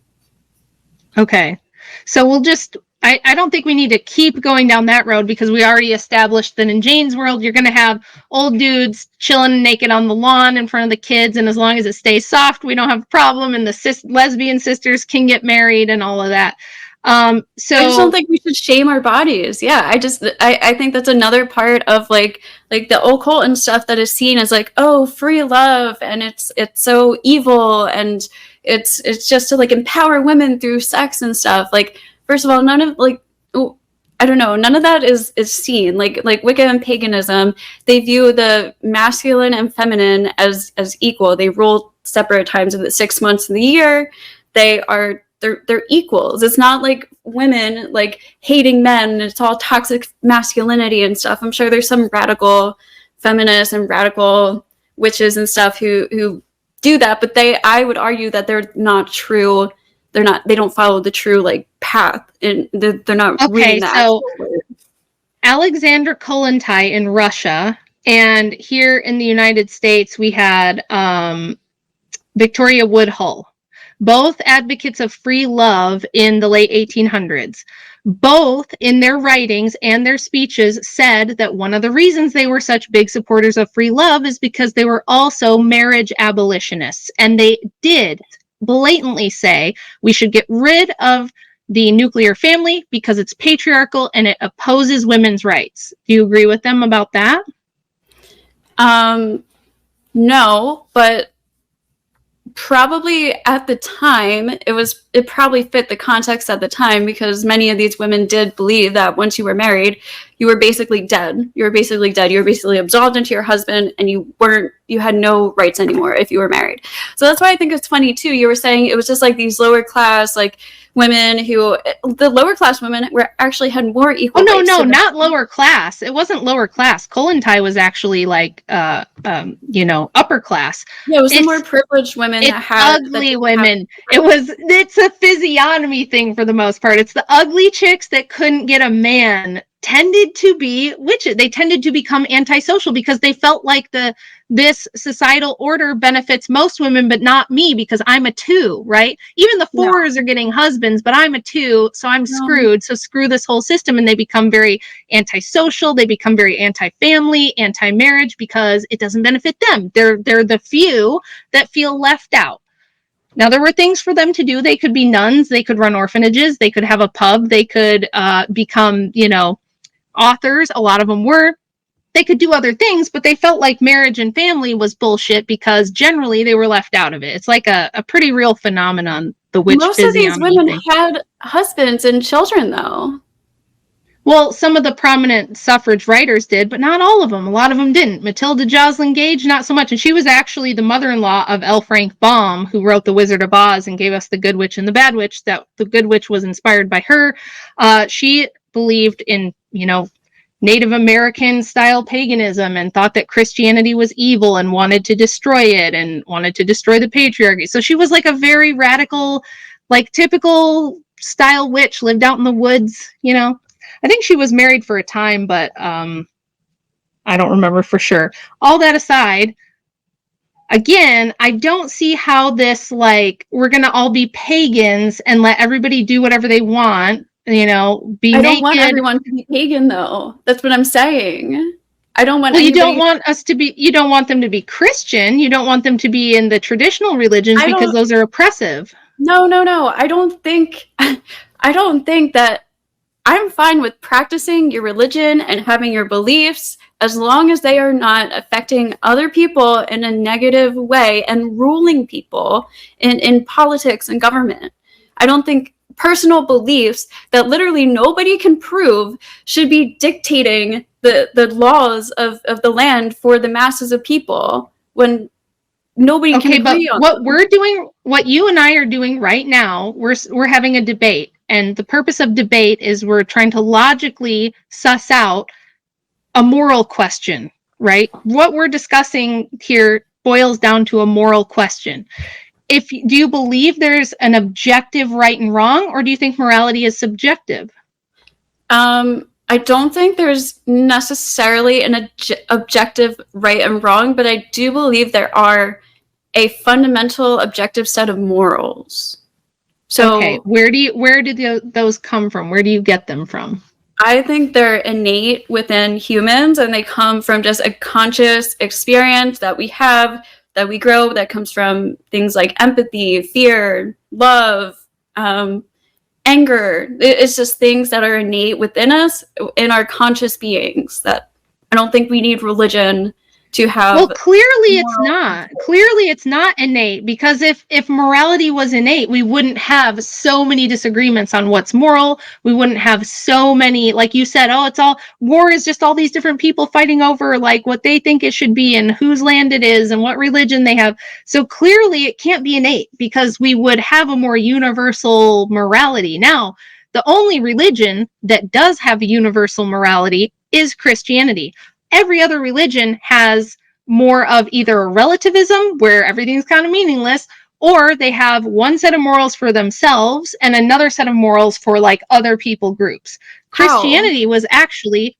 Okay. So we'll just, I don't think we need to keep going down that road because we already established that in Jane's world, you're going to have old dudes chilling naked on the lawn in front of the kids. And as long as it stays soft, we don't have a problem. And the lesbian sisters can get married and all of that. So I just don't think we should shame our bodies. Yeah, I think that's another part of like the occult and stuff that is seen as like, oh, free love, and it's so evil, and it's just to like empower women through sex and stuff. Like, first of all, none of like, I don't know, none of that is seen. Like Wicca and paganism, they view the masculine and feminine as equal. They rule separate times of the 6 months of the year. They're equals. It's not like women like hating men. It's all toxic masculinity and stuff. I'm sure there's some radical feminists and radical witches and stuff who do that, but I would argue that they're not true. They don't follow the true like path, and they're not reading that. So Alexandra Kollontai in Russia, and here in the United States we had Victoria Woodhull, both advocates of free love in the late 1800s. Both in their writings and their speeches said that one of the reasons they were such big supporters of free love is because they were also marriage abolitionists. And they did blatantly say we should get rid of the nuclear family because it's patriarchal and it opposes women's rights. Do you agree with them about that? No, but probably at the time it probably fit the context at the time, because many of these women did believe that once you were married, you were basically dead. You were basically absolved into your husband, and you had no rights anymore if you were married. So that's why I think it's funny too. You were saying it was just like these lower class like women the lower class women actually had more equal rights. No, not lower class. It wasn't lower class. Kollontai was actually like upper class. Yeah, it was the more privileged women that had ugly women. It's a physiognomy thing for the most part. It's the ugly chicks that couldn't get a man tended to be witches. They tended to become antisocial because they felt like this societal order benefits most women, but not me because I'm a 2, right? Even the 4s are getting husbands, but I'm a 2, so I'm screwed. So screw this whole system. And they become very antisocial. They become very anti-family, anti-marriage because it doesn't benefit them. They're the few that feel left out. Now, there were things for them to do. They could be nuns. They could run orphanages. They could have a pub. They could become, authors. A lot of them were. They could do other things, but they felt like marriage and family was bullshit because generally they were left out of it. It's like a pretty real phenomenon, the witch most of these women had husbands and children, though. Well, some of the prominent suffrage writers did, but not all of them. A lot of them didn't. Matilda Joslyn Gage, not so much. And she was actually the mother-in-law of L. Frank Baum, who wrote The Wizard of Oz and gave us The Good Witch and the Bad Witch. That The Good Witch was inspired by her. She believed in, Native American style paganism and thought that Christianity was evil and wanted to destroy it and wanted to destroy the patriarchy. So she was like a very radical, like typical style witch, lived out in the woods, I think she was married for a time, but I don't remember for sure. All that aside, again, I don't see how this, like, we're going to all be pagans and let everybody do whatever they want, be naked. I don't want everyone to be pagan, though. That's what I'm saying. I don't want. Well, you don't want us to be. You don't want them to be Christian. You don't want them to be in the traditional religions because those are oppressive. No. I don't think that. I'm fine with practicing your religion and having your beliefs as long as they are not affecting other people in a negative way and ruling people in politics and government. I don't think personal beliefs that literally nobody can prove should be dictating the laws of the land for the masses of people when nobody can agree on what them. we're doing, what you and I are doing right now, we're having a debate, and the purpose of debate is we're trying to logically suss out a moral question, right? What we're discussing here boils down to a moral question. Do you believe there's an objective right and wrong, or do you think morality is subjective? I don't think there's necessarily an objective right and wrong, but I do believe there are a fundamental objective set of morals. So okay, where do those come from? Where do you get them from? I think they're innate within humans, and they come from just a conscious experience that we have, that we grow, that comes from things like empathy, fear, love, anger. It's just things that are innate within us, in our conscious beings, that I don't think we need religion to have. Well, clearly it's not. Clearly it's not innate, because if morality was innate, we wouldn't have so many disagreements on what's moral. We wouldn't have so many, like you said, oh, it's all war is just all these different people fighting over like what they think it should be and whose land it is and what religion they have. So clearly it can't be innate, because we would have a more universal morality. Now, the only religion that does have a universal morality is Christianity. Every other religion has more of either a relativism, where everything's kind of meaningless, or they have one set of morals for themselves and another set of morals for like other people groups. Christianity was actually,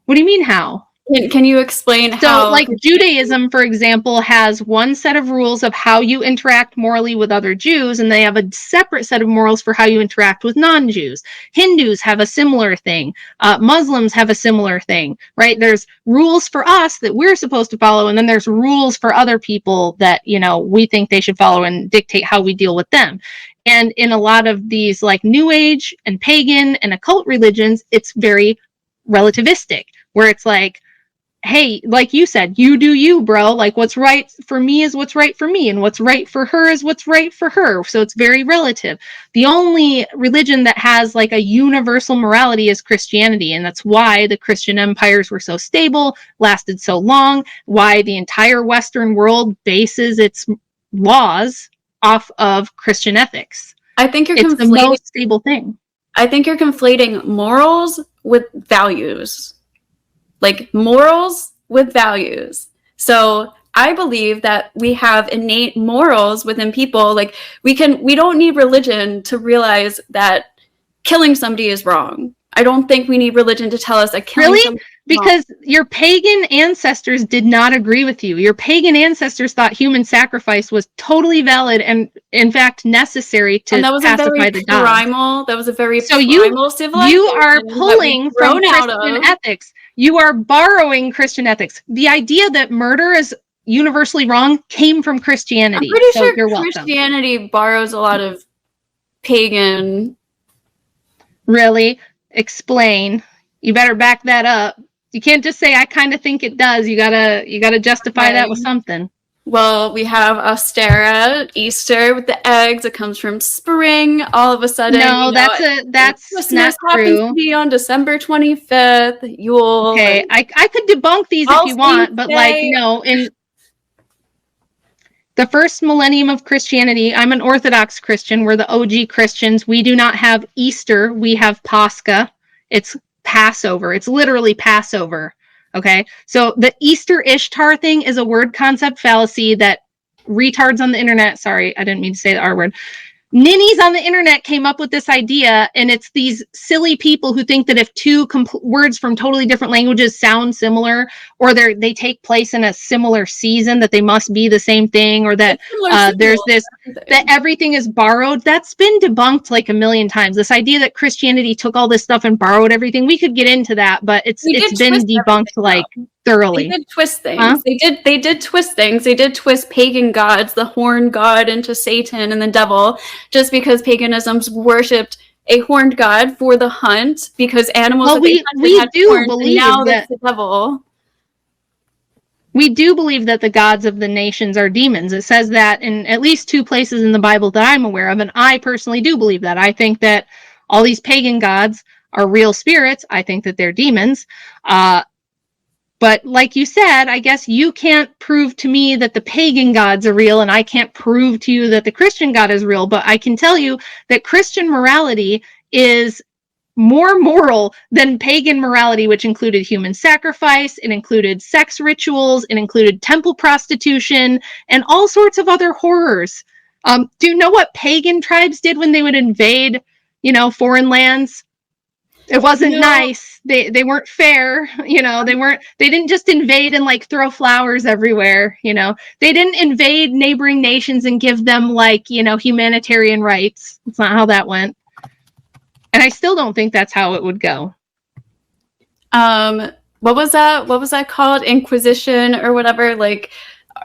what do you mean how? Can you explain how? So, like Judaism, for example, has one set of rules of how you interact morally with other Jews, and they have a separate set of morals for how you interact with non-Jews. Hindus have a similar thing. Muslims have a similar thing, right? There's rules for us that we're supposed to follow, and then there's rules for other people that, you know, we think they should follow and dictate how we deal with them. And in a lot of these, like New Age and pagan and occult religions, it's very relativistic, where it's like, hey, like you said, you do you, bro. Like, what's right for me is what's right for me, and what's right for her is what's right for her. So it's very relative. The only religion that has like a universal morality is Christianity, and that's why the Christian empires were so stable, lasted so long, why the entire Western world bases its laws off of Christian ethics. I think it's the most stable thing. I think you're conflating morals with values. Like morals with values. So I believe that we have innate morals within people. Like we don't need religion to realize that killing somebody is wrong. I don't think we need religion to tell us that killing somebody is because your pagan ancestors did not agree with you. Your pagan ancestors thought human sacrifice was totally valid and, in fact, necessary to pacify the gods. That was a very primal civilization. You are pulling from Christian ethics. You are borrowing Christian ethics. The idea that murder is universally wrong came from Christianity. I'm pretty sure Christianity borrows a lot of pagan. Really? Explain. You better back that up. You can't just say I kind of think it does. You gotta justify that with something. Well, we have Ostera, Easter with the eggs. It comes from spring. All of a sudden, no, that's Christmas not happens true. To be on December 25th. Yule. Okay, I could debunk these if you want, but like no, in the first millennium of Christianity, I'm an Orthodox Christian. We're the OG Christians. We do not have Easter. We have Pascha. It's Passover. It's literally Passover. Okay. So the Easter Ishtar thing is a word concept fallacy that retards on the internet. Sorry, I didn't mean to say the R word. Ninnies on the internet came up with this idea, and it's these silly people who think that if two words from totally different languages sound similar, or they take place in a similar season, that they must be the same thing, or that there's this, that everything is borrowed. That's been debunked like a million times. This idea that Christianity took all this stuff and borrowed everything, we could get into that, but it's been debunked like thoroughly. They did twist things. Huh? They did twist things. They did twist pagan gods, the horned god, into Satan and the devil, just because paganism's worshipped a horned god for the hunt, because animals well, we do horns, believe now that the devil. We do believe that the gods of the nations are demons. It says that in at least 2 places in the Bible that I'm aware of, and I personally do believe that. I think that all these pagan gods are real spirits. I think that they're demons. But like you said, I guess you can't prove to me that the pagan gods are real, and I can't prove to you that the Christian God is real, but I can tell you that Christian morality is more moral than pagan morality, which included human sacrifice, it included sex rituals, it included temple prostitution, and all sorts of other horrors. Do you know what pagan tribes did when they would invade, foreign lands? It wasn't nice. They weren't fair. They didn't just invade and like throw flowers everywhere. They didn't invade neighboring nations and give them like, humanitarian rights. That's not how that went. And I still don't think that's how it would go. What was that? What was that called? Inquisition or whatever, like,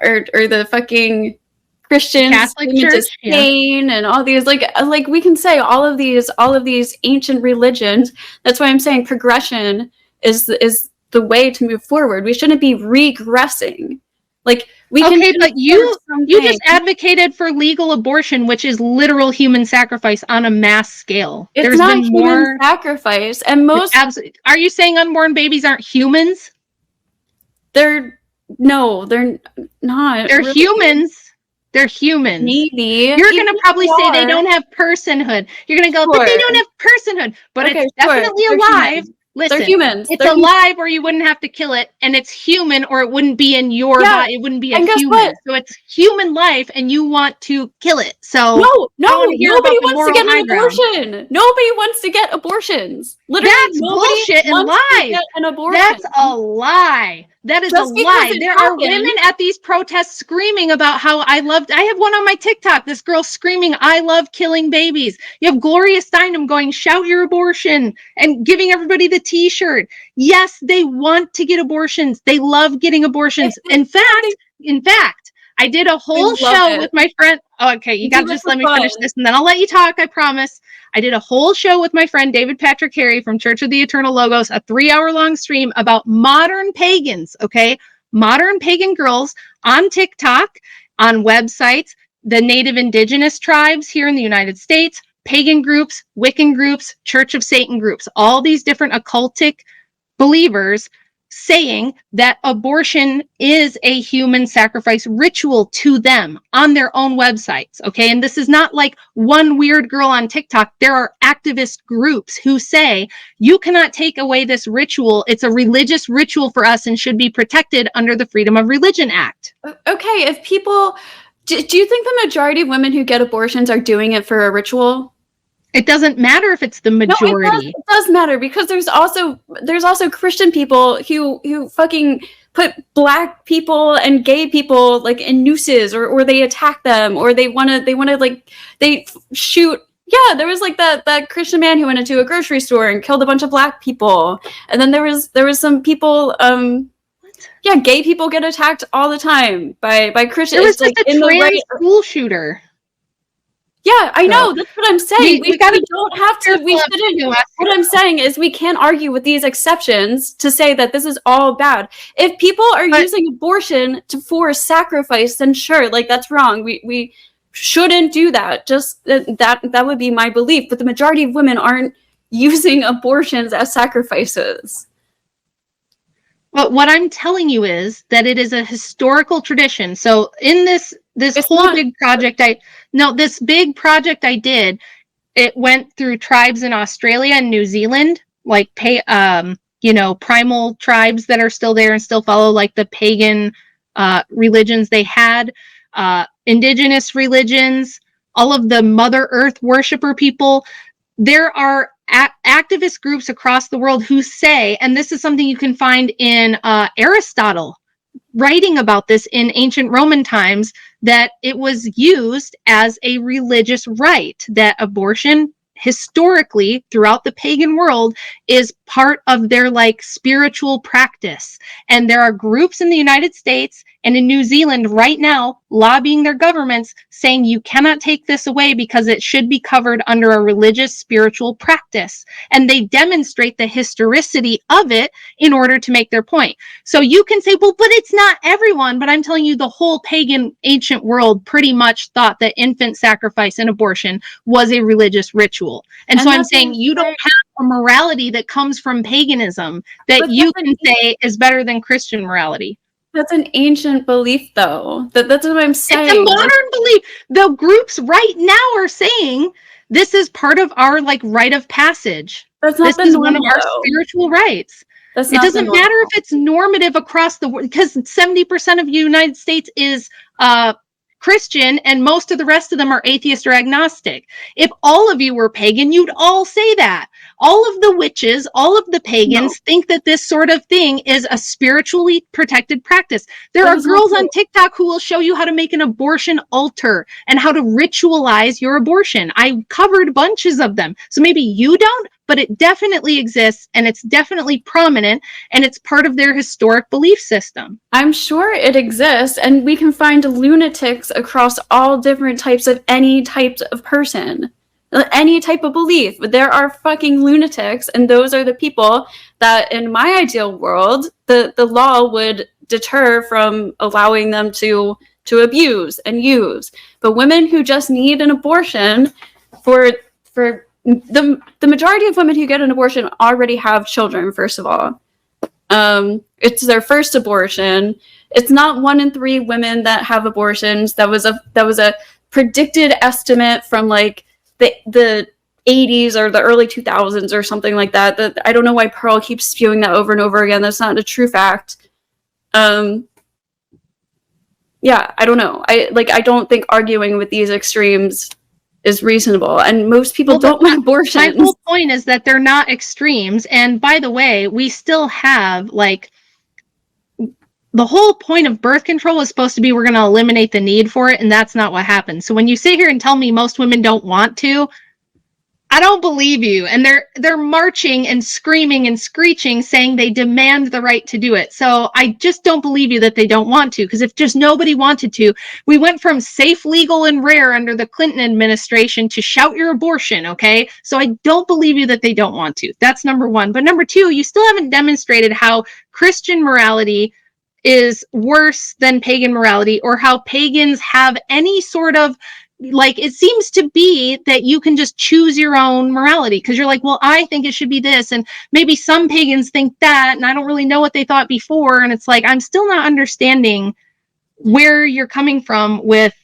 or the fucking Christians Catholic into Church, Spain and all these, like we can say all of these ancient religions. That's why I'm saying progression is the way to move forward. We shouldn't be regressing. Like we can. Okay, but you just advocated for legal abortion, which is literal human sacrifice on a mass scale. It's There's not been human more sacrifice, and most. Are you saying unborn babies aren't humans? They're not. They're really. humans. They're humans. Maybe you're going to probably say they don't have personhood. You're going to go, but they don't have personhood. But it's definitely alive. Listen, they're humans. It's alive, or you wouldn't have to kill it, and it's human, or it wouldn't be in your body. It wouldn't be a human. What? So it's human life, and you want to kill it. So nobody wants to get an abortion. Nobody wants to get abortions. Literally, that's bullshit and lies. An abortion. That's a lie. That is just a lie. There are women at these protests screaming about how I have one on my TikTok, this girl screaming, I love killing babies. You have Gloria Steinem going, shout your abortion, and giving everybody the t-shirt. Yes, they want to get abortions. They love getting abortions. In fact, I did a whole show with my friend. Oh, okay, you gotta just let me finish this and then I'll let you talk, I promise. I did a whole show with my friend David Patrick Harry from Church of the Eternal Logos, a 3-hour-long stream about modern pagans, okay? Modern pagan girls on TikTok, on websites, the native indigenous tribes here in the United States, pagan groups, Wiccan groups, Church of Satan groups, all these different occultic believers saying that abortion is a human sacrifice ritual to them on their own websites, okay? And this is not like one weird girl on TikTok. There are activist groups who say, you cannot take away this ritual. It's a religious ritual for us and should be protected under the Freedom of Religion Act. Okay, if people... Do you think the majority of women who get abortions are doing it for a ritual? It doesn't matter if it's the majority. No, it does matter, because there's also Christian people who fucking put black people and gay people like in nooses, or they attack them, or they shoot. Yeah, there was like that Christian man who went into a grocery store and killed a bunch of black people, and then there was some people. Yeah, gay people get attacked all the time by Christians. There was just a trans school shooter. Yeah, I know. That's what I'm saying. We don't have to. We shouldn't. What I'm saying is we can't argue with these exceptions to say that this is all bad. If people are using abortion for sacrifice, then sure, like that's wrong. We shouldn't do that. Just that would be my belief. But the majority of women aren't using abortions as sacrifices. But what I'm telling you is that it is a historical tradition. So in this big project I did, it went through tribes in Australia and New Zealand, like primal tribes that are still there and still follow like the pagan religions they had, indigenous religions, all of the Mother Earth worshiper people. There are activist groups across the world who say, and this is something you can find in Aristotle writing about this in ancient Roman times, that it was used as a religious rite, that abortion historically throughout the pagan world is part of their like spiritual practice. And there are groups in the United States and in New Zealand right now lobbying their governments saying you cannot take this away because it should be covered under a religious spiritual practice. And they demonstrate the historicity of it in order to make their point. So you can say, well, but it's not everyone. But I'm telling you, the whole pagan ancient world pretty much thought that infant sacrifice and abortion was a religious ritual. And so I'm saying you don't have a morality that comes from paganism that you can say is better than Christian morality. That's an ancient belief, though. That's what I'm saying. It's a modern belief. The groups right now are saying this is part of our like rite of passage. That's not this is one of our spiritual rights. It doesn't matter if it's normative across the world, because 70% of the United States is Christian and most of the rest of them are atheist or agnostic. If all of you were pagan, you'd all say that. All of the witches, all of the pagans think that this sort of thing is a spiritually protected practice. There are girls on TikTok who will show you how to make an abortion altar and how to ritualize your abortion. I covered bunches of them. So maybe you don't, but it definitely exists and it's definitely prominent and it's part of their historic belief system. I'm sure it exists, and we can find lunatics across all different types of any types of person, any type of belief. There are fucking lunatics, and those are the people that, in my ideal world, the law would deter from allowing them to abuse and use. But women who just need an abortion for the majority of women who get an abortion already have children, first of all. It's their first abortion. It's not 1 in 3 women that have abortions. That was a predicted estimate from like the 80s or the early 2000s or something like that. I don't know why Pearl keeps spewing that over and over again. That's not a true fact. Yeah, I don't know. I don't think arguing with these extremes is reasonable, and most people don't want abortions. My whole point is that they're not extremes, and by the way, we still have like the whole point of birth control was supposed to be we're going to eliminate the need for it, and that's not what happened. So when you sit here and tell me most women don't want to, I don't believe you. And they're marching and screaming and screeching saying they demand the right to do it. So I just don't believe you that they don't want to, because if just nobody wanted to, we went from safe, legal, and rare under the Clinton administration to shout your abortion, okay? So I don't believe you that they don't want to. That's number one. But number two, you still haven't demonstrated how Christian morality is worse than pagan morality, or how pagans have any sort of, like, it seems to be that you can just choose your own morality because you're like, well, I think it should be this, and maybe some pagans think that, and I don't really know what they thought before. And it's like, I'm still not understanding where you're coming from with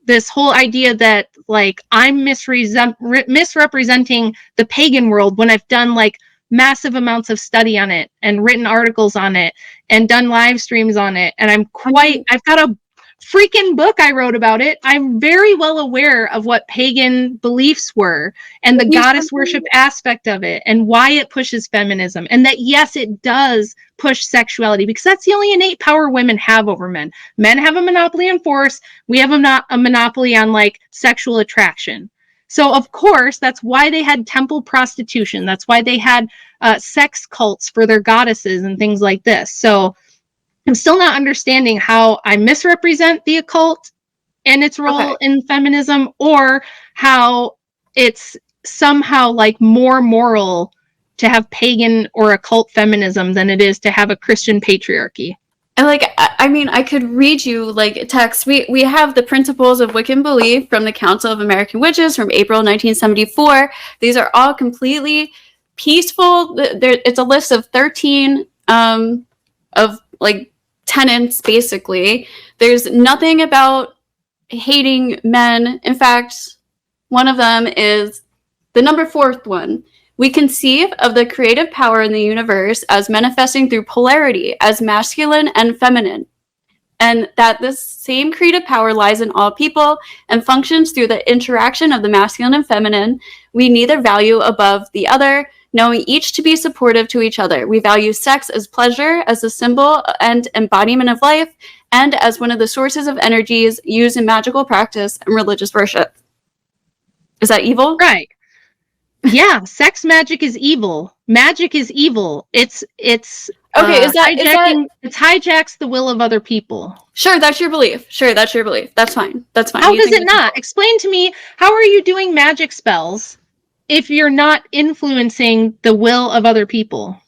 this whole idea that like I'm misrepresenting the pagan world when I've done like massive amounts of study on it and written articles on it and done live streams on it. And I've got a freaking book I wrote about it. I'm very well aware of what pagan beliefs were and the goddess worship aspect of it and why it pushes feminism. And that, yes, it does push sexuality because that's the only innate power women have over men. Men have a monopoly on force. We have a monopoly on like sexual attraction. So, of course, that's why they had temple prostitution. That's why they had sex cults for their goddesses and things like this. So I'm still not understanding how I misrepresent the occult and its role in feminism, or how it's somehow like more moral to have pagan or occult feminism than it is to have a Christian patriarchy. And like, I mean, I could read you like text. We have the Principles of Wiccan Belief from the Council of American Witches from April 1974. These are all completely peaceful. It's a list of 13 of like tenets, basically. There's nothing about hating men. In fact, one of them is the number 4th one. We conceive of the creative power in the universe as manifesting through polarity, as masculine and feminine, and that this same creative power lies in all people and functions through the interaction of the masculine and feminine. We neither value above the other, knowing each to be supportive to each other. We value sex as pleasure, as a symbol and embodiment of life, and as one of the sources of energies used in magical practice and religious worship. Is that evil? Right. Yeah, sex magic is evil. magic is evil. It's Okay, is that hijacking. It hijacks the will of other people. sure? That's your belief. Sure, that's your belief. That's fine. That's fine. How You does think it it's not? evil. Explain to me, how are you doing magic spells if you're not influencing the will of other people?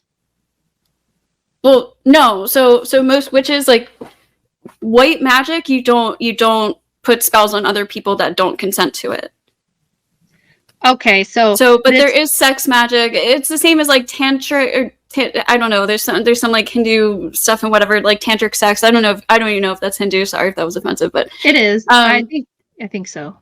Well, no. So most witches, like white magic, you don't put spells on other people that don't consent to it. Okay, so But there is sex magic. It's the same as like tantric or I don't know. There's some like Hindu stuff and whatever, like tantric sex. I don't even know if that's Hindu. Sorry if that was offensive, but it is. I think so.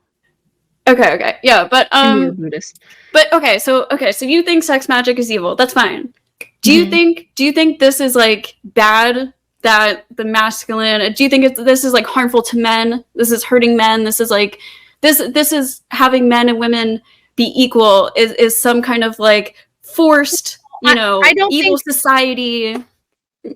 Okay, yeah, but Hindu or Buddhist. But so you think sex magic is evil? That's fine. Do you think this is like bad? That the masculine? Do you think this is like harmful to men? This is hurting men. This is like this is having men and women be equal. Is some kind of like forced, I don't evil think society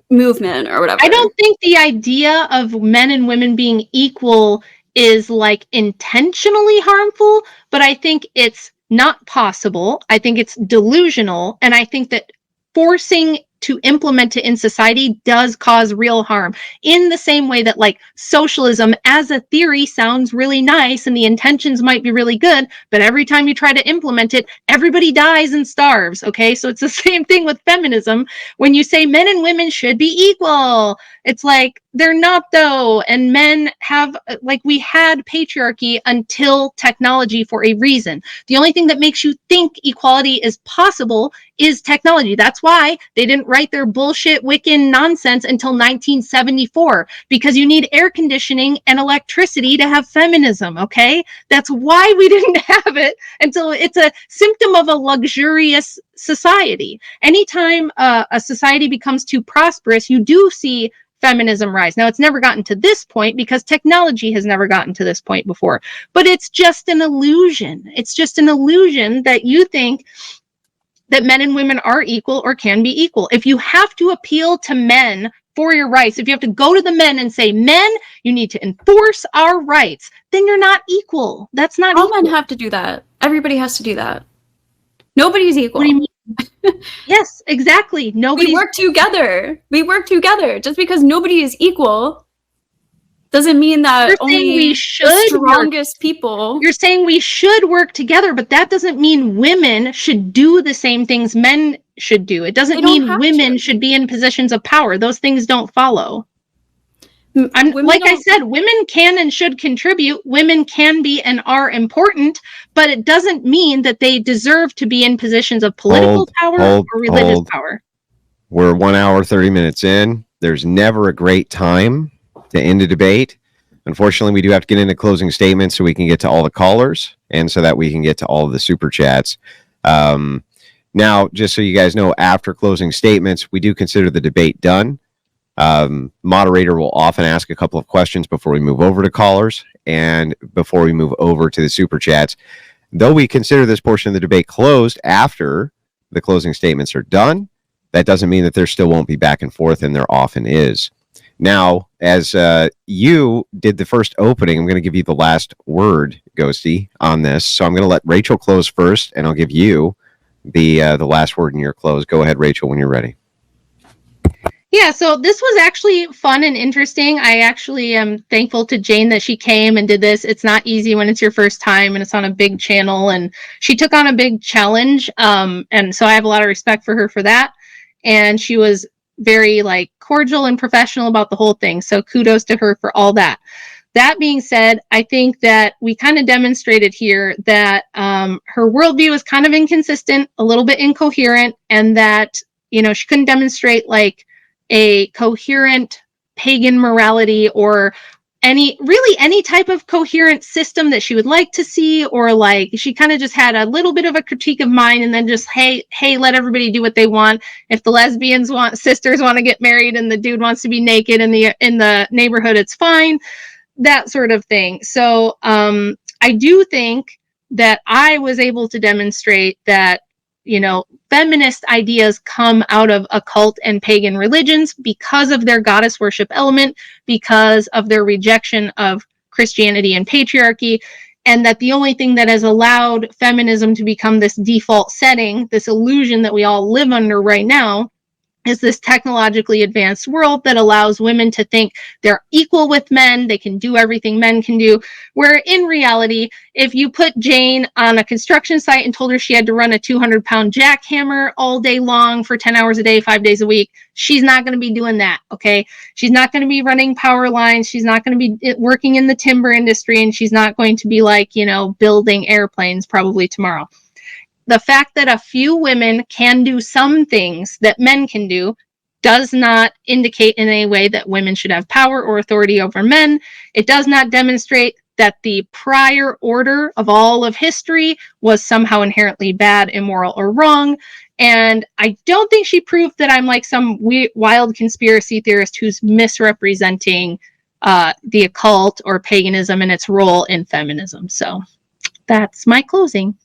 movement or whatever. I don't think the idea of men and women being equal is like intentionally harmful, but I think it's not possible. I think it's delusional, and I think that forcing to implement it in society does cause real harm, in the same way that like socialism as a theory sounds really nice and the intentions might be really good, but every time you try to implement it, everybody dies and starves. Okay, so it's the same thing with feminism. When you say men and women should be equal, it's like they're not though, and men have, like, we had patriarchy until technology for a reason. The only thing that makes you think equality is possible is technology. That's why they didn't write their bullshit Wiccan nonsense until 1974, because you need air conditioning and electricity to have feminism, okay? That's why we didn't have it until it's a symptom of a luxurious society. Anytime a society becomes too prosperous, you do see feminism rise. Now, it's never gotten to this point because technology has never gotten to this point before, but it's just an illusion. It's just an illusion that you think that men and women are equal or can be equal. If you have to appeal to men for your rights, if you have to go to the men and say, men, you need to enforce our rights, then you're not equal. That's not all equal. men have to do that. Everybody has to do that. Nobody's equal. What do you mean? Yes, exactly. We work together. Just because nobody is equal doesn't mean that only the strongest people. You're saying we should work together, but that doesn't mean women should do the same things men should do. It doesn't mean women should be in positions of power. Those things don't follow. I said, women can and should contribute. Women can be and are important, but it doesn't mean that they deserve to be in positions of political power or religious power. We're 1 hour, 30 minutes in. There's never a great time to end a debate. Unfortunately, we do have to get into closing statements so we can get to all the callers and so that we can get to all of the super chats. Now, just so you guys know, after closing statements, we do consider the debate done. Moderator will often ask a couple of questions before we move over to callers and before we move over to the super chats. Though we consider this portion of the debate closed after the closing statements are done, that doesn't mean that there still won't be back and forth, and there often is. Now, as you did the first opening, I'm going to give you the last word, Ghosty, on this. So I'm going to let Rachel close first, and I'll give you the last word in your close. Go ahead, Rachel, when you're ready. Yeah, so this was actually fun and interesting. I actually am thankful to Jane that she came and did this. It's not easy when it's your first time and it's on a big channel, and she took on a big challenge. And so I have a lot of respect for her for that. And she was very cordial and professional about the whole thing. So kudos to her for all that. That being said, I think that we kind of demonstrated here that her worldview is kind of inconsistent, a little bit incoherent, and that, she couldn't demonstrate a coherent pagan morality or any type of coherent system that she would like to see, or she kind of just had a little bit of a critique of mine and then just, hey, let everybody do what they want. If the sisters want to get married and the dude wants to be naked in the neighborhood, it's fine, that sort of thing. So I do think that I was able to demonstrate that, feminist ideas come out of occult and pagan religions because of their goddess worship element, because of their rejection of Christianity and patriarchy. and that the only thing that has allowed feminism to become this default setting, this illusion that we all live under right now, is this technologically advanced world that allows women to think they're equal with men, they can do everything men can do, where in reality, if you put Jane on a construction site and told her she had to run a 200-pound jackhammer all day long for 10 hours a day, 5 days a week, she's not going to be doing that, okay? She's not going to be running power lines, she's not going to be working in the timber industry, and she's not going to be like, building airplanes probably tomorrow. The fact that a few women can do some things that men can do does not indicate in any way that women should have power or authority over men. It does not demonstrate that the prior order of all of history was somehow inherently bad, immoral, or wrong. And I don't think she proved that I'm like some wild conspiracy theorist who's misrepresenting the occult or paganism and its role in feminism. So that's my closing.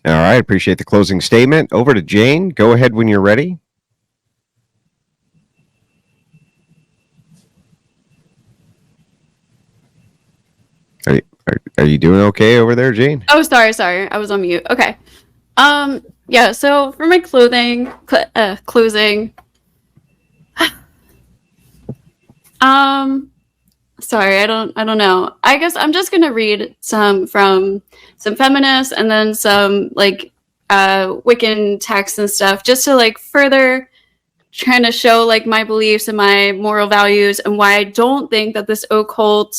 All right. Appreciate the closing statement. Over to Jane. Go ahead when you're ready. Are you doing okay over there, Jane? Oh, sorry. I was on mute. Okay. Yeah, so for my closing, sorry, I don't know. I guess I'm just gonna read some from some feminists and then some like Wiccan texts and stuff, just to like further trying to show like my beliefs and my moral values and why I don't think that this occult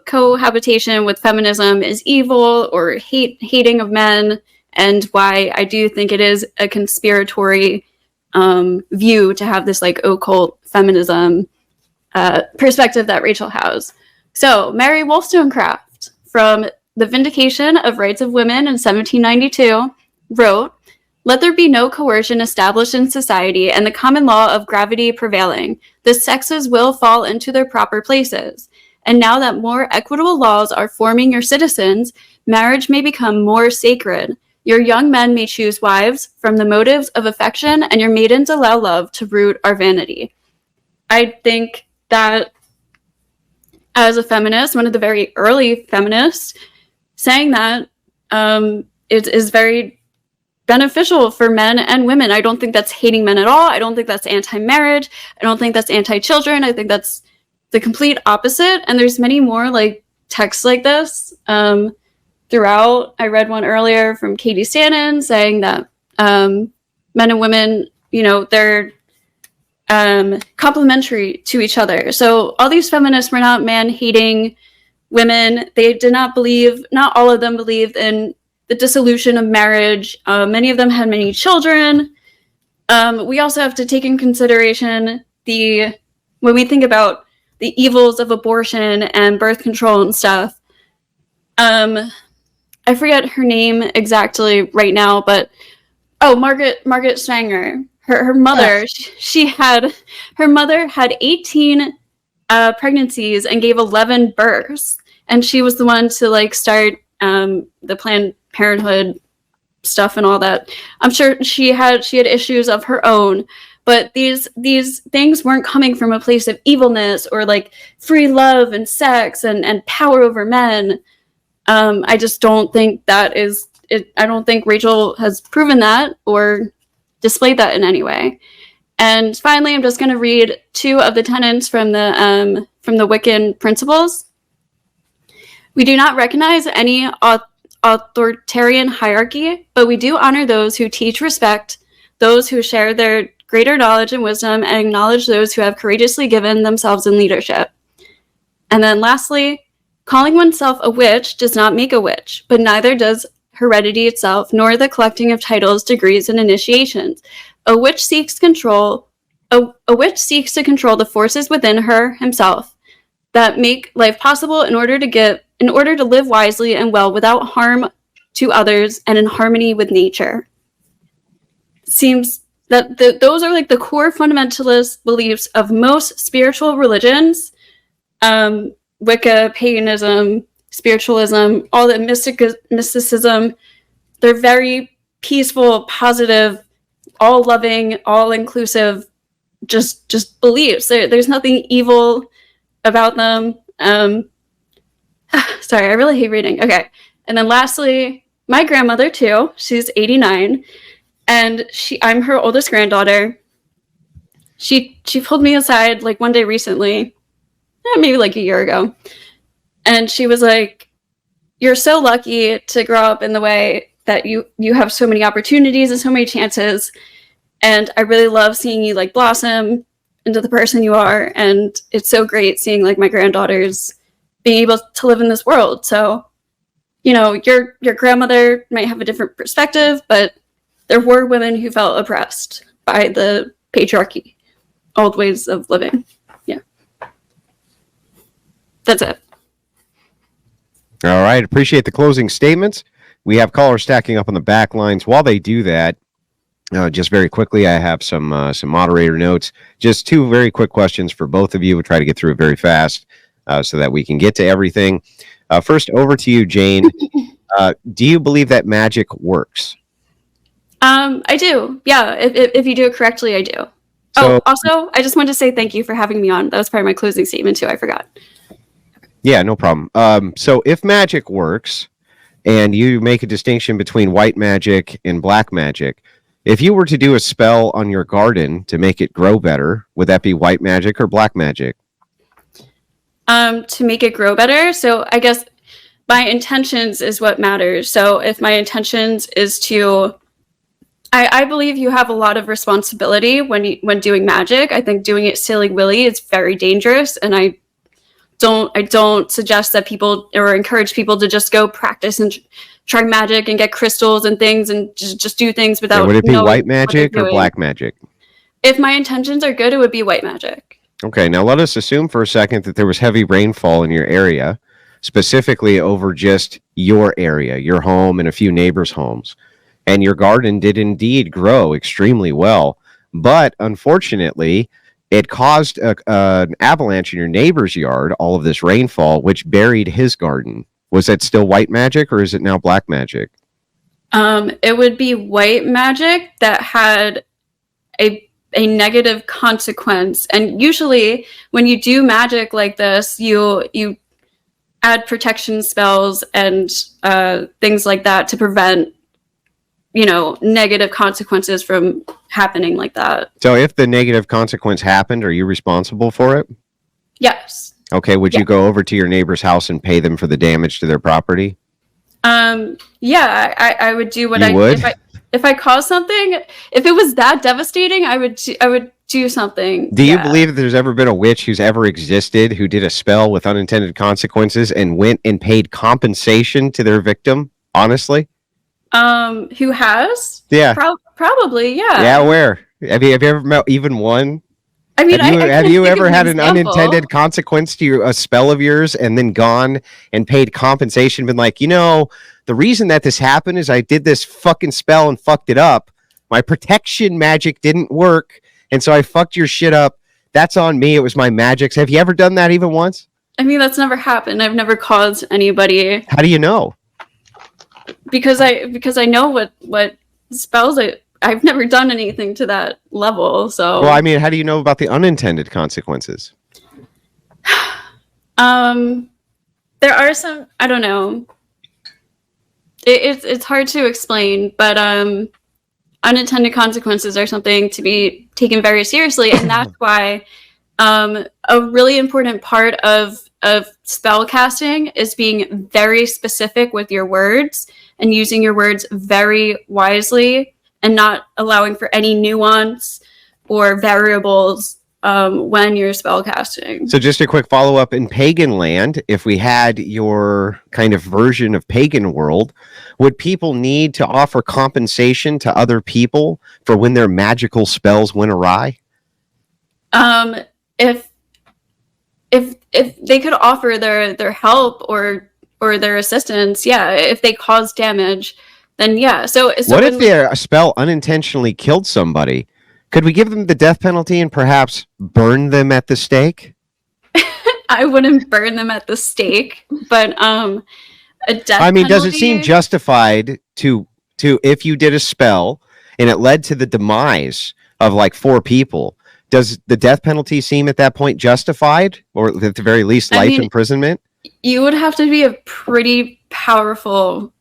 cohabitation with feminism is evil or hating of men, and why I do think it is a conspiratory view to have this like occult feminism perspective that Rachel has. So Mary Wollstonecraft, from The Vindication of Rights of Women in 1792, wrote, "Let there be no coercion established in society and the common law of gravity prevailing. The sexes will fall into their proper places. And now that more equitable laws are forming your citizens, marriage may become more sacred. Your young men may choose wives from the motives of affection, and your maidens allow love to root our vanity." I think that as a feminist, one of the very early feminists, saying that it is very beneficial for men and women. I don't think that's hating men at all. I don't think that's anti-marriage. I don't think that's anti-children. I think that's the complete opposite. And there's many more like texts like this throughout. I read one earlier from Katie Stannon saying that men and women, they're complementary to each other. So all these feminists were not man-hating women. They did not believe, not all of them believed in the dissolution of marriage. Many of them had many children. We also have to take in consideration when we think about the evils of abortion and birth control and stuff. I forget her name exactly right now, but Margaret Sanger. Her mother, her mother had 18 pregnancies and gave 11 births, and she was the one to like start the Planned Parenthood stuff and all that. I'm sure she had issues of her own, but these things weren't coming from a place of evilness or like free love and sex and power over men. I just don't think that is it. I don't think Rachel has proven that or displayed that in any way. And finally, I'm just going to read two of the tenets from the Wiccan principles. We do not recognize any authoritarian hierarchy, but we do honor those who teach respect, those who share their greater knowledge and wisdom, and acknowledge those who have courageously given themselves in leadership. And then lastly, calling oneself a witch does not make a witch, but neither does heredity itself, nor the collecting of titles, degrees, and initiations. A witch seeks to control the forces within her himself that make life possible in order to live wisely and well without harm to others and in harmony with nature. Seems that those are like the core fundamentalist beliefs of most spiritual religions. Wicca, paganism, spiritualism, all the mysticism, they're very peaceful, positive, all loving, all inclusive, just beliefs. There's nothing evil about them. Sorry, I really hate reading. Okay. And then lastly, my grandmother too. She's 89, and I'm her oldest granddaughter. She pulled me aside like one day recently, maybe like a year ago, and she was like, "You're so lucky to grow up in the way that you have so many opportunities and so many chances, and I really love seeing you like blossom into the person you are, and it's so great seeing like my granddaughters being able to live in this world. So, you know, your grandmother might have a different perspective, but there were women who felt oppressed by the patriarchy, old ways of living." Yeah. That's it. All right. Appreciate the closing statements. We have callers stacking up on the back lines. While they do that, just very quickly, I have some moderator notes. Just two very quick questions for both of you. We'll try to get through it very fast so that we can get to everything. First, over to you, Jane. Do you believe that magic works? I do. Yeah. If you do it correctly, I do. So, Also, I just wanted to say thank you for having me on. That was part of my closing statement too. I forgot. yeah, no problem. So if magic works and you make a distinction between white magic and black magic, if you were to do a spell on your garden to make it grow better, would that be white magic or black magic? To make it grow better. So I guess my intentions is what matters. So if my intentions is to, I believe you have a lot of responsibility when doing magic. I think doing it silly-willy is very dangerous, and I don't suggest that people or encourage people to just go practice and try magic and get crystals and things and just do things without. Okay, would it be white magic or black magic? If my intentions are good, it would be white magic. Okay, now let us assume for a second that there was heavy rainfall in your area, specifically over just your area, your home, and a few neighbors' homes. And your garden did indeed grow extremely well. But unfortunately, it caused an avalanche in your neighbor's yard, all of this rainfall, which buried his garden. Was that still white magic or is it now black magic? It would be white magic that had a negative consequence. And usually when you do magic like this, you add protection spells and things like that to prevent, negative consequences from happening like that. So if the negative consequence happened, are you responsible for it? Yes. Okay, would you go over to your neighbor's house and pay them for the damage to their property? Yeah, I would do what you would? If I caused something. If it was that devastating, I would do something. Do you believe that there's ever been a witch who's ever existed who did a spell with unintended consequences and went and paid compensation to their victim? Honestly? Who has? Yeah. Probably, yeah. Yeah, where? Have you ever met even one? I mean, have you ever had an unintended consequence to a spell of yours and then gone and paid compensation, been like, the reason that this happened is I did this fucking spell and fucked it up. My protection magic didn't work, and so I fucked your shit up. That's on me. It was my magic. Have you ever done that even once? I mean, that's never happened. I've never caused anybody. How do you know? Because I know what spells I've never done anything to that level. So well, I mean, how do you know about the unintended consequences? There are some, I don't know. It's hard to explain, but unintended consequences are something to be taken very seriously, and that's why a really important part of spell casting is being very specific with your words and using your words very wisely and not allowing for any nuance or variables when you're spell casting. So just a quick follow-up. In pagan land, if we had your kind of version of pagan world, would people need to offer compensation to other people for when their magical spells went awry? If they could offer their help or their assistance, yeah. If they cause damage, then yeah. So what if a spell unintentionally killed somebody? Could we give them the death penalty and perhaps burn them at the stake? I wouldn't burn them at the stake, but a death penalty, does it seem justified to if you did a spell and it led to the demise of like 4 people? Does the death penalty seem at that point justified, or at the very least life imprisonment? you would have to be a pretty powerful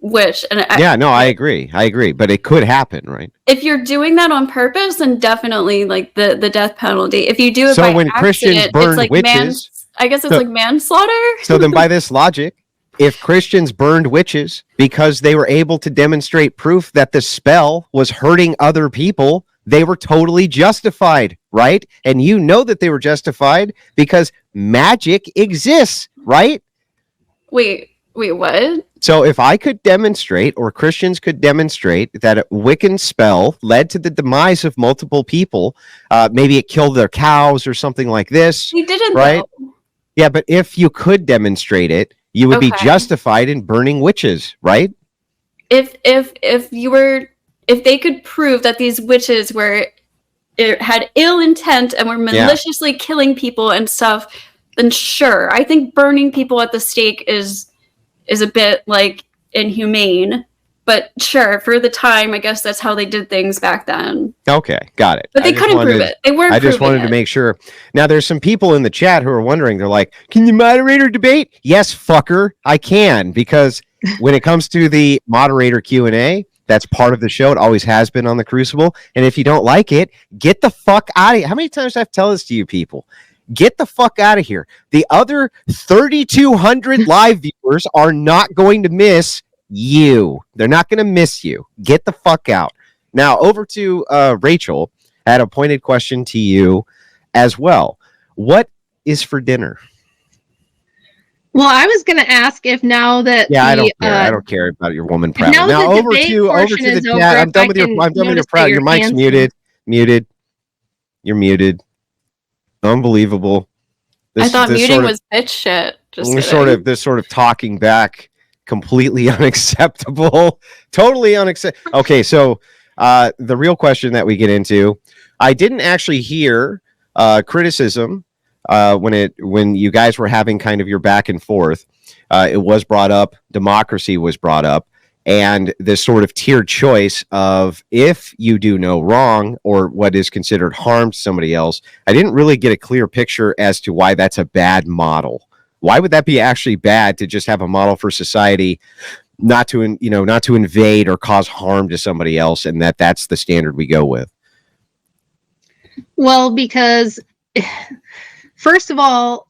witch. And I agree, but it could happen, right? if you're doing that on purpose, then definitely like the death penalty. If you do it So by when accident, Christians burned it's like witches, I guess it's so- like manslaughter. So then by this logic, if Christians burned witches because they were able to demonstrate proof that the spell was hurting other people, they were totally justified, right? And you know that they were justified because magic exists, right? Wait, what? So if I could demonstrate, or Christians could demonstrate, that a Wiccan spell led to the demise of multiple people, maybe it killed their cows or something like this. We didn't, right? though. Yeah, but if you could demonstrate it, you would be Okay. justified in burning witches, right? If they could prove that these witches had ill intent and were maliciously killing people and stuff, then sure. I think burning people at the stake is a bit like inhumane. But sure, for the time, I guess that's how they did things back then. Okay, got it. But they couldn't prove it. They weren't. I just wanted to make sure. Now, there's some people in the chat who are wondering. They're like, "Can you moderator debate?" Yes, fucker, I can, because when it comes to the moderator Q&A, that's part of the show. It always has been on the Crucible. And if you don't like it, get the fuck out of here. How many times do I have to tell this to you people? Get the fuck out of here. The other 3,200 live viewers are not going to miss you. They're not going to miss you. Get the fuck out. Now, over to Rachel. I had a pointed question to you as well. What is for dinner? Well, I was going to ask if now that I don't care. I don't care about your woman proud. Now over to the chat. I'm done with your proud. Your mic's muted. You're muted. Unbelievable. I thought muting was bitch shit. This sort of talking back, completely unacceptable. Totally unacceptable. Okay, so the real question that we get into, I didn't actually hear criticism when you guys were having kind of your back and forth. It was brought up. Democracy was brought up. And this sort of tiered choice of if you do no wrong or what is considered harm to somebody else. I didn't really get a clear picture as to why that's a bad model. Why would that be actually bad to just have a model for society not to invade or cause harm to somebody else, and that's the standard we go with? Well, because first of all,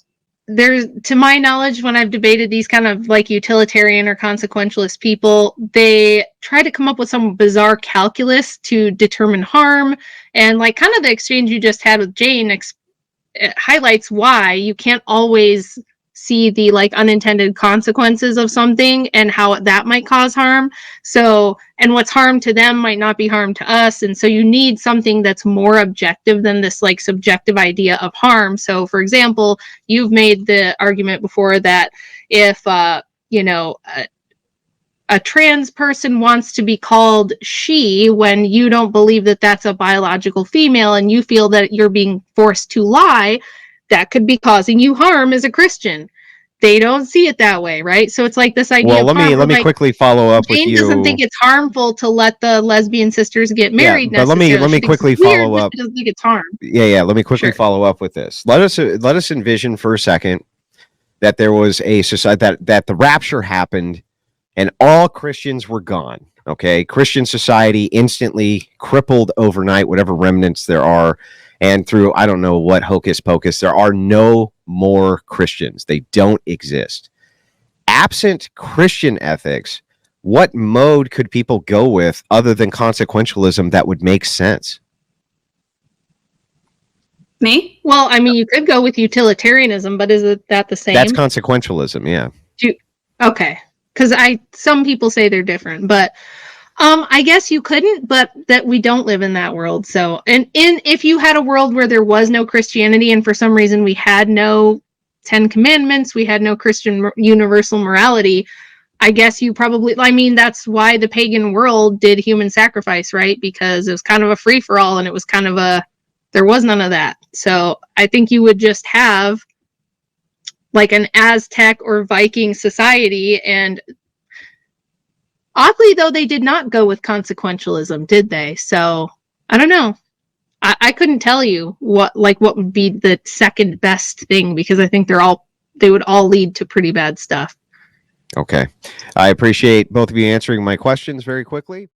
to my knowledge, when I've debated these kind of like utilitarian or consequentialist people, they try to come up with some bizarre calculus to determine harm. And like kind of the exchange you just had with Jane it highlights why you can't always see the like unintended consequences of something and how that might cause harm. So, and what's harm to them might not be harm to us. And so you need something that's more objective than this like subjective idea of harm. So for example, you've made the argument before that if, a trans person wants to be called she when you don't believe that that's a biological female and you feel that you're being forced to lie, that could be causing you harm as a Christian. They don't see it that way, right? So it's like this idea. Well, let me quickly follow up with you. Jane doesn't think it's harmful to let the lesbian sisters get married. Yeah, but let me quickly follow up. She doesn't think it's harm. Yeah. Let me quickly follow up with this. Let us envision for a second that there was a society that the rapture happened and all Christians were gone. Okay, Christian society instantly crippled overnight, whatever remnants there are. And through, I don't know what hocus pocus, there are no more Christians. They don't exist. Absent Christian ethics, what mode could people go with other than consequentialism that would make sense? Me? Well, I mean, you could go with utilitarianism, but is that the same? That's consequentialism, yeah. Okay. Because some people say they're different, but I guess you couldn't, but that we don't live in that world. So, and if you had a world where there was no Christianity and for some reason we had no 10 commandments, we had no Christian universal morality, I guess you probably, I mean, that's why the pagan world did human sacrifice, right? Because it was kind of a free for all and it was kind of there was none of that. So I think you would just have like an Aztec or Viking society. And oddly, though, they did not go with consequentialism, did they? So I don't know. I couldn't tell you what would be the second best thing because I think they're all they would all lead to pretty bad stuff. Okay. I appreciate both of you answering my questions very quickly.